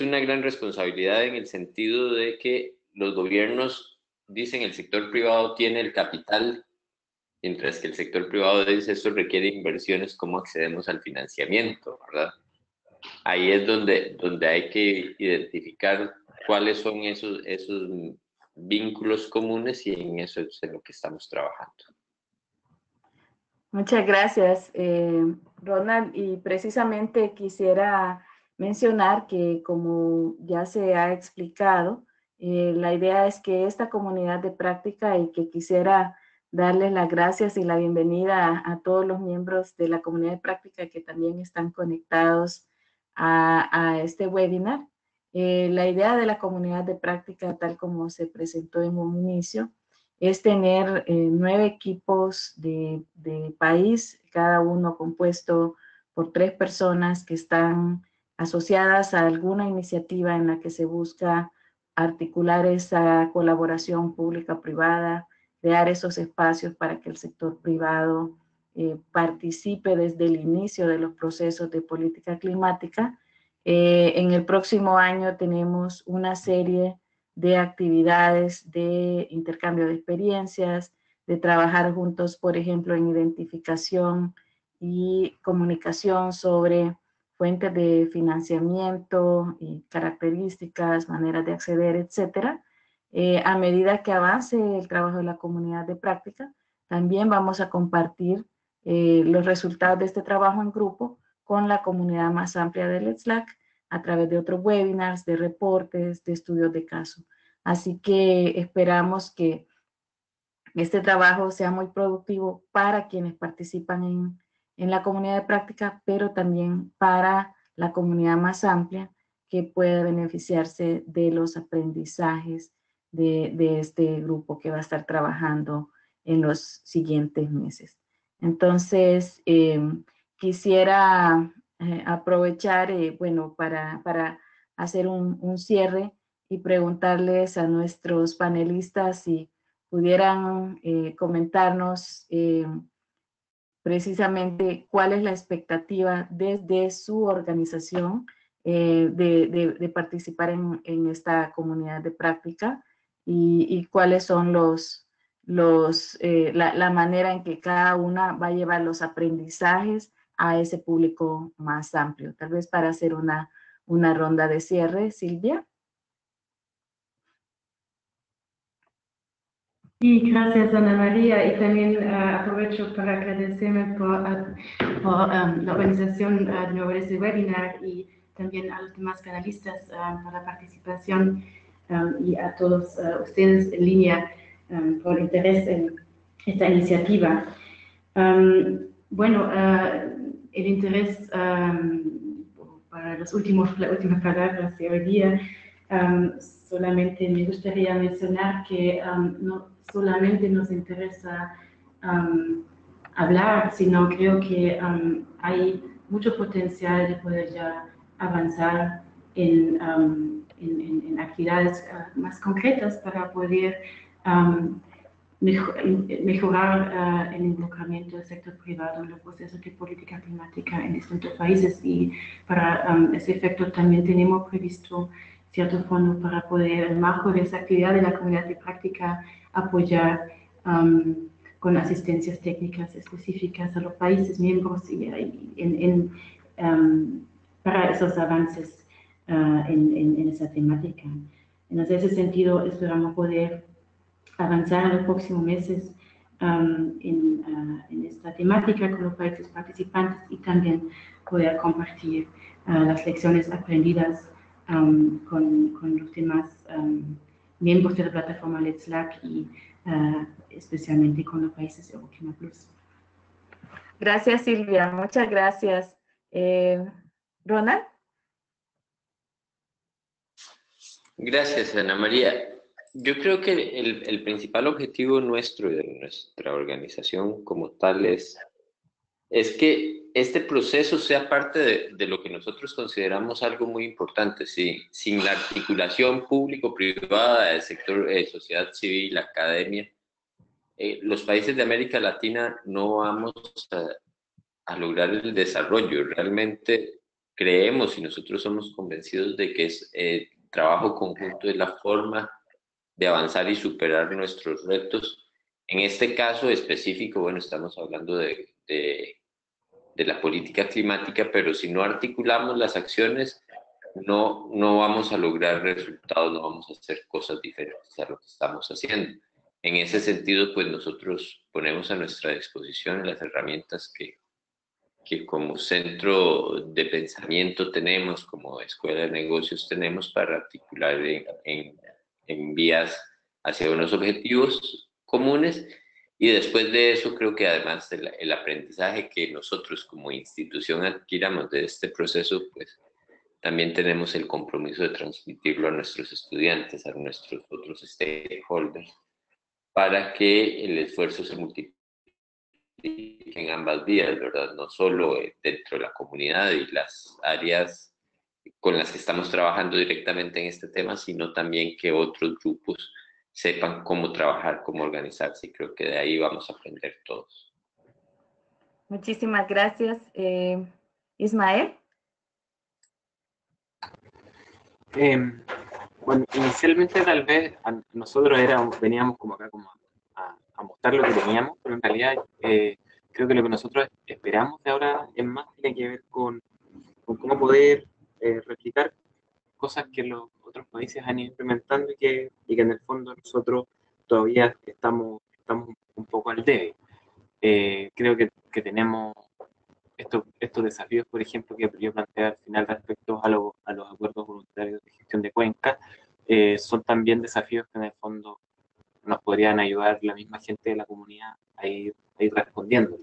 una gran responsabilidad en el sentido de que los gobiernos dicen el sector privado tiene el capital, mientras que el sector privado dice esto requiere inversiones, ¿cómo accedemos al financiamiento, verdad? Ahí es donde hay que identificar cuáles son esos vínculos comunes y en eso es en lo que estamos trabajando. Muchas gracias, Ronald. Y precisamente quisiera mencionar que, como ya se ha explicado, la idea es que esta comunidad de práctica, y que quisiera darles las gracias y la bienvenida a todos los miembros de la comunidad de práctica que también están conectados a este webinar. La idea de la comunidad de práctica, tal como se presentó en un inicio, es tener 9 equipos de país, cada uno compuesto por 3 personas que están asociadas a alguna iniciativa en la que se busca articular esa colaboración pública-privada, crear esos espacios para que el sector privado participe desde el inicio de los procesos de política climática. En el próximo año tenemos una serie de actividades de intercambio de experiencias, de trabajar juntos, por ejemplo, en identificación y comunicación sobre fuentes de financiamiento, y características, maneras de acceder, etcétera. A medida que avance el trabajo de la comunidad de práctica, también vamos a compartir los resultados de este trabajo en grupo con la comunidad más amplia del Slack a través de otros webinars, de reportes, de estudios de caso. Así que esperamos que este trabajo sea muy productivo para quienes participan en la comunidad de práctica, pero también para la comunidad más amplia que pueda beneficiarse de los aprendizajes de este grupo que va a estar trabajando en los siguientes meses. Entonces, quisiera aprovechar, bueno, para hacer un cierre y preguntarles a nuestros panelistas si pudieran comentarnos precisamente cuál es la expectativa desde su organización de participar en esta comunidad de práctica y cuáles son la manera en que cada una va a llevar los aprendizajes a ese público más amplio. Tal vez para hacer una ronda de cierre, Silvia. Sí, gracias Ana María, y también aprovecho para agradecerme por la organización de nuevo de este webinar y también a los demás panelistas por la participación y a todos ustedes en línea por el interés en esta iniciativa. Bueno, el interés para las últimas palabras de hoy día, solamente me gustaría mencionar que no solamente nos interesa hablar, sino creo que hay mucho potencial de poder ya avanzar en actividades más concretas para poder mejorar el involucramiento del sector privado en los procesos de política climática en distintos países, y para ese efecto también tenemos previsto ciertos fondos para poder, en marco de esa actividad de la comunidad de práctica, apoyar con asistencias técnicas específicas a los países miembros para esos avances en esa temática. En ese sentido, esperamos poder avanzar en los próximos meses en esta temática con los países participantes y también poder compartir las lecciones aprendidas con los demás miembros de la plataforma Let's Slack y especialmente con los países de Euroclima Plus. Gracias, Silvia. Muchas gracias. Ronald. Gracias, Ana María. Yo creo que el principal objetivo nuestro y de nuestra organización como tal es que este proceso sea parte de lo que nosotros consideramos algo muy importante. ¿Sí? Sin la articulación público-privada del sector sociedad civil, academia, los países de América Latina no vamos a lograr el desarrollo. Realmente creemos y nosotros somos convencidos de que trabajo conjunto es la forma de avanzar y superar nuestros retos. En este caso específico, bueno, estamos hablando de la política climática, pero si no articulamos las acciones, no vamos a lograr resultados, no vamos a hacer cosas diferentes a lo que estamos haciendo. En ese sentido, pues nosotros ponemos a nuestra disposición las herramientas que como centro de pensamiento tenemos, como escuela de negocios tenemos para articular en vías hacia unos objetivos comunes. Y después de eso, creo que además el aprendizaje que nosotros como institución adquiramos de este proceso, pues también tenemos el compromiso de transmitirlo a nuestros estudiantes, a nuestros otros stakeholders, para que el esfuerzo se multiplique en ambas vías, ¿verdad? No solo dentro de la comunidad y las áreas con las que estamos trabajando directamente en este tema, sino también que otros grupos sepan cómo trabajar, cómo organizarse, y creo que de ahí vamos a aprender todos. Muchísimas gracias. Ismael. Bueno, inicialmente tal vez nosotros veníamos como acá como a mostrar lo que teníamos, pero en realidad creo que lo que nosotros esperamos de ahora en más tiene que ver con con cómo poder replicar cosas que los otros países han ido implementando y que en el fondo nosotros todavía estamos un poco al debe. Creo que tenemos estos desafíos, por ejemplo, que yo planteé al final respecto a los acuerdos voluntarios de gestión de cuencas, son también desafíos que en el fondo nos podrían ayudar la misma gente de la comunidad a ir respondiendo.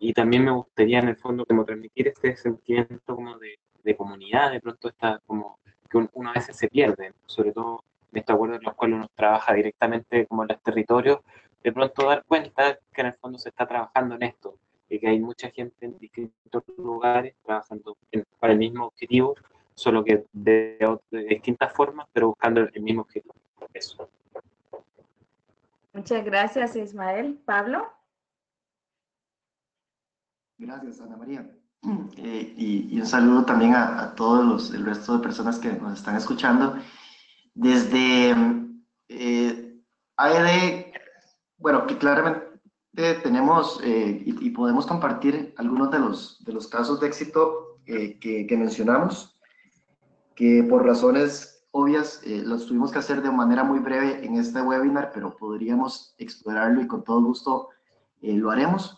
Y también me gustaría en el fondo como transmitir este sentimiento como de comunidad, de pronto está como que uno a veces se pierde, sobre todo en estos acuerdos en los cuales uno trabaja directamente como en los territorios, de pronto dar cuenta que en el fondo se está trabajando en esto, y que hay mucha gente en distintos lugares trabajando para el mismo objetivo, solo que de distintas formas, pero buscando el mismo objetivo. Eso. Muchas gracias, Ismael. Pablo. Gracias, Ana María. Y un saludo también a todos el resto de personas que nos están escuchando. Desde AED, bueno, que claramente tenemos y podemos compartir algunos de los casos de éxito que mencionamos, que por razones obvias los tuvimos que hacer de manera muy breve en este webinar, pero podríamos explorarlo y con todo gusto lo haremos.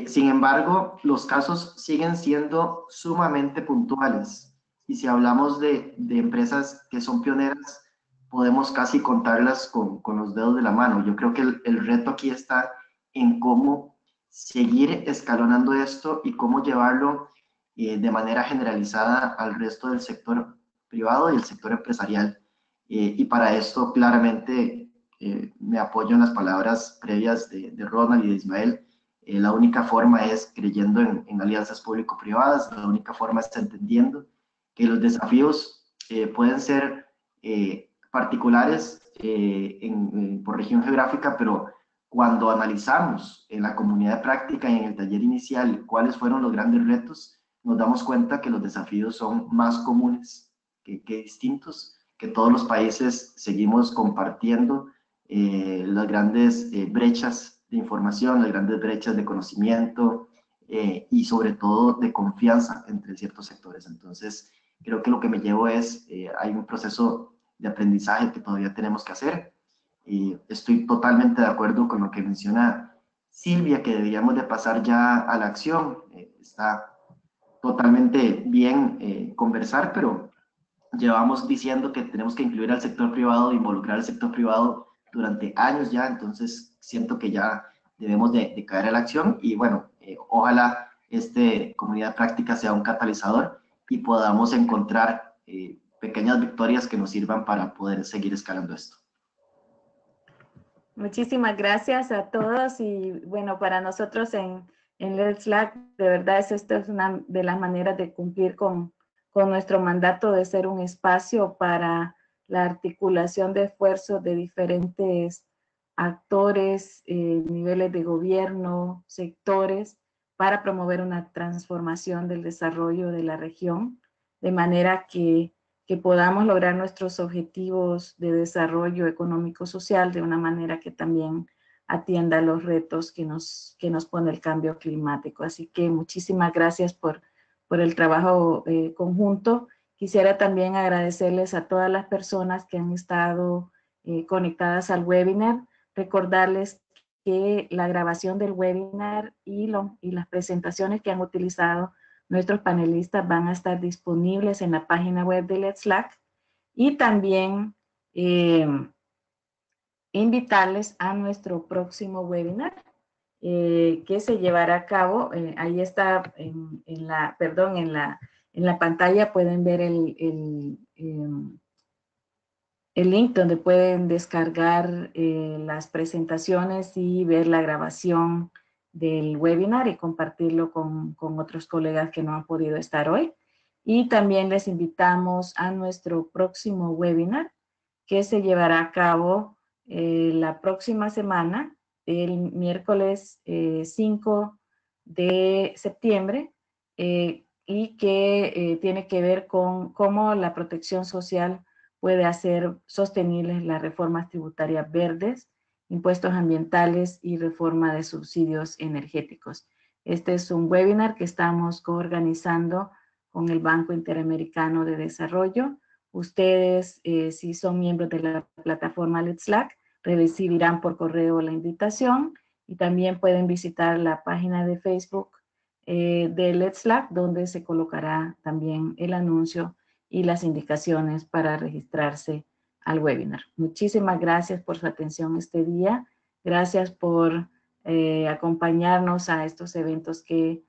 Sin embargo, los casos siguen siendo sumamente puntuales y si hablamos de empresas que son pioneras, podemos casi contarlas con los dedos de la mano. Yo creo que el reto aquí está en cómo seguir escalonando esto y cómo llevarlo de manera generalizada al resto del sector privado y el sector empresarial. Y para esto claramente me apoyo en las palabras previas de Ronald y de Ismael. La única forma es creyendo en alianzas público-privadas, la única forma es entendiendo que los desafíos pueden ser particulares por región geográfica, pero cuando analizamos en la comunidad de práctica y en el taller inicial cuáles fueron los grandes retos, nos damos cuenta que los desafíos son más comunes que distintos, que todos los países seguimos compartiendo las grandes brechas de información, las grandes brechas de conocimiento y sobre todo de confianza entre ciertos sectores. Entonces, creo que lo que me llevo es, hay un proceso de aprendizaje que todavía tenemos que hacer. Y estoy totalmente de acuerdo con lo que menciona Silvia, que deberíamos de pasar ya a la acción. Está totalmente bien conversar, pero llevamos diciendo que tenemos que incluir al sector privado, involucrar al sector privado durante años ya, entonces siento que ya debemos de caer a la acción y bueno, ojalá comunidad práctica sea un catalizador y podamos encontrar pequeñas victorias que nos sirvan para poder seguir escalando esto. Muchísimas gracias a todos y bueno, para nosotros en Let's Slack, de verdad esta es una de las maneras de cumplir con nuestro mandato de ser un espacio para la articulación de esfuerzos de diferentes actores, niveles de gobierno, sectores, para promover una transformación del desarrollo de la región, de manera que podamos lograr nuestros objetivos de desarrollo económico-social de una manera que también atienda los retos que nos pone el cambio climático. Así que muchísimas gracias por el trabajo conjunto. Quisiera también agradecerles a todas las personas que han estado conectadas al webinar, recordarles que la grabación del webinar y las presentaciones que han utilizado nuestros panelistas van a estar disponibles en la página web de Let's Slack y también invitarles a nuestro próximo webinar que se llevará a cabo. Ahí está en la pantalla pueden ver el link donde pueden descargar las presentaciones y ver la grabación del webinar y compartirlo con otros colegas que no han podido estar hoy. Y también les invitamos a nuestro próximo webinar que se llevará a cabo la próxima semana, el miércoles 5 de septiembre, y que tiene que ver con cómo la protección social puede hacer sostenibles las reformas tributarias verdes, impuestos ambientales y reforma de subsidios energéticos. Este es un webinar que estamos coorganizando con el Banco Interamericano de Desarrollo. Ustedes, si son miembros de la plataforma Let's Slack, recibirán por correo la invitación y también pueden visitar la página de Facebook de Let's Slack, donde se colocará también el anuncio y las indicaciones para registrarse al webinar. Muchísimas gracias por su atención este día. Gracias por acompañarnos a estos eventos que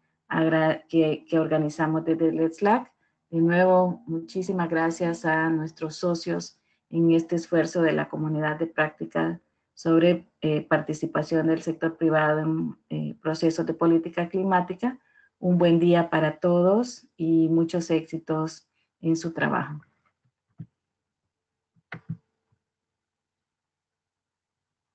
organizamos desde Let's Slack. De nuevo, muchísimas gracias a nuestros socios en este esfuerzo de la comunidad de práctica sobre participación del sector privado en procesos de política climática. Un buen día para todos y muchos éxitos en su trabajo.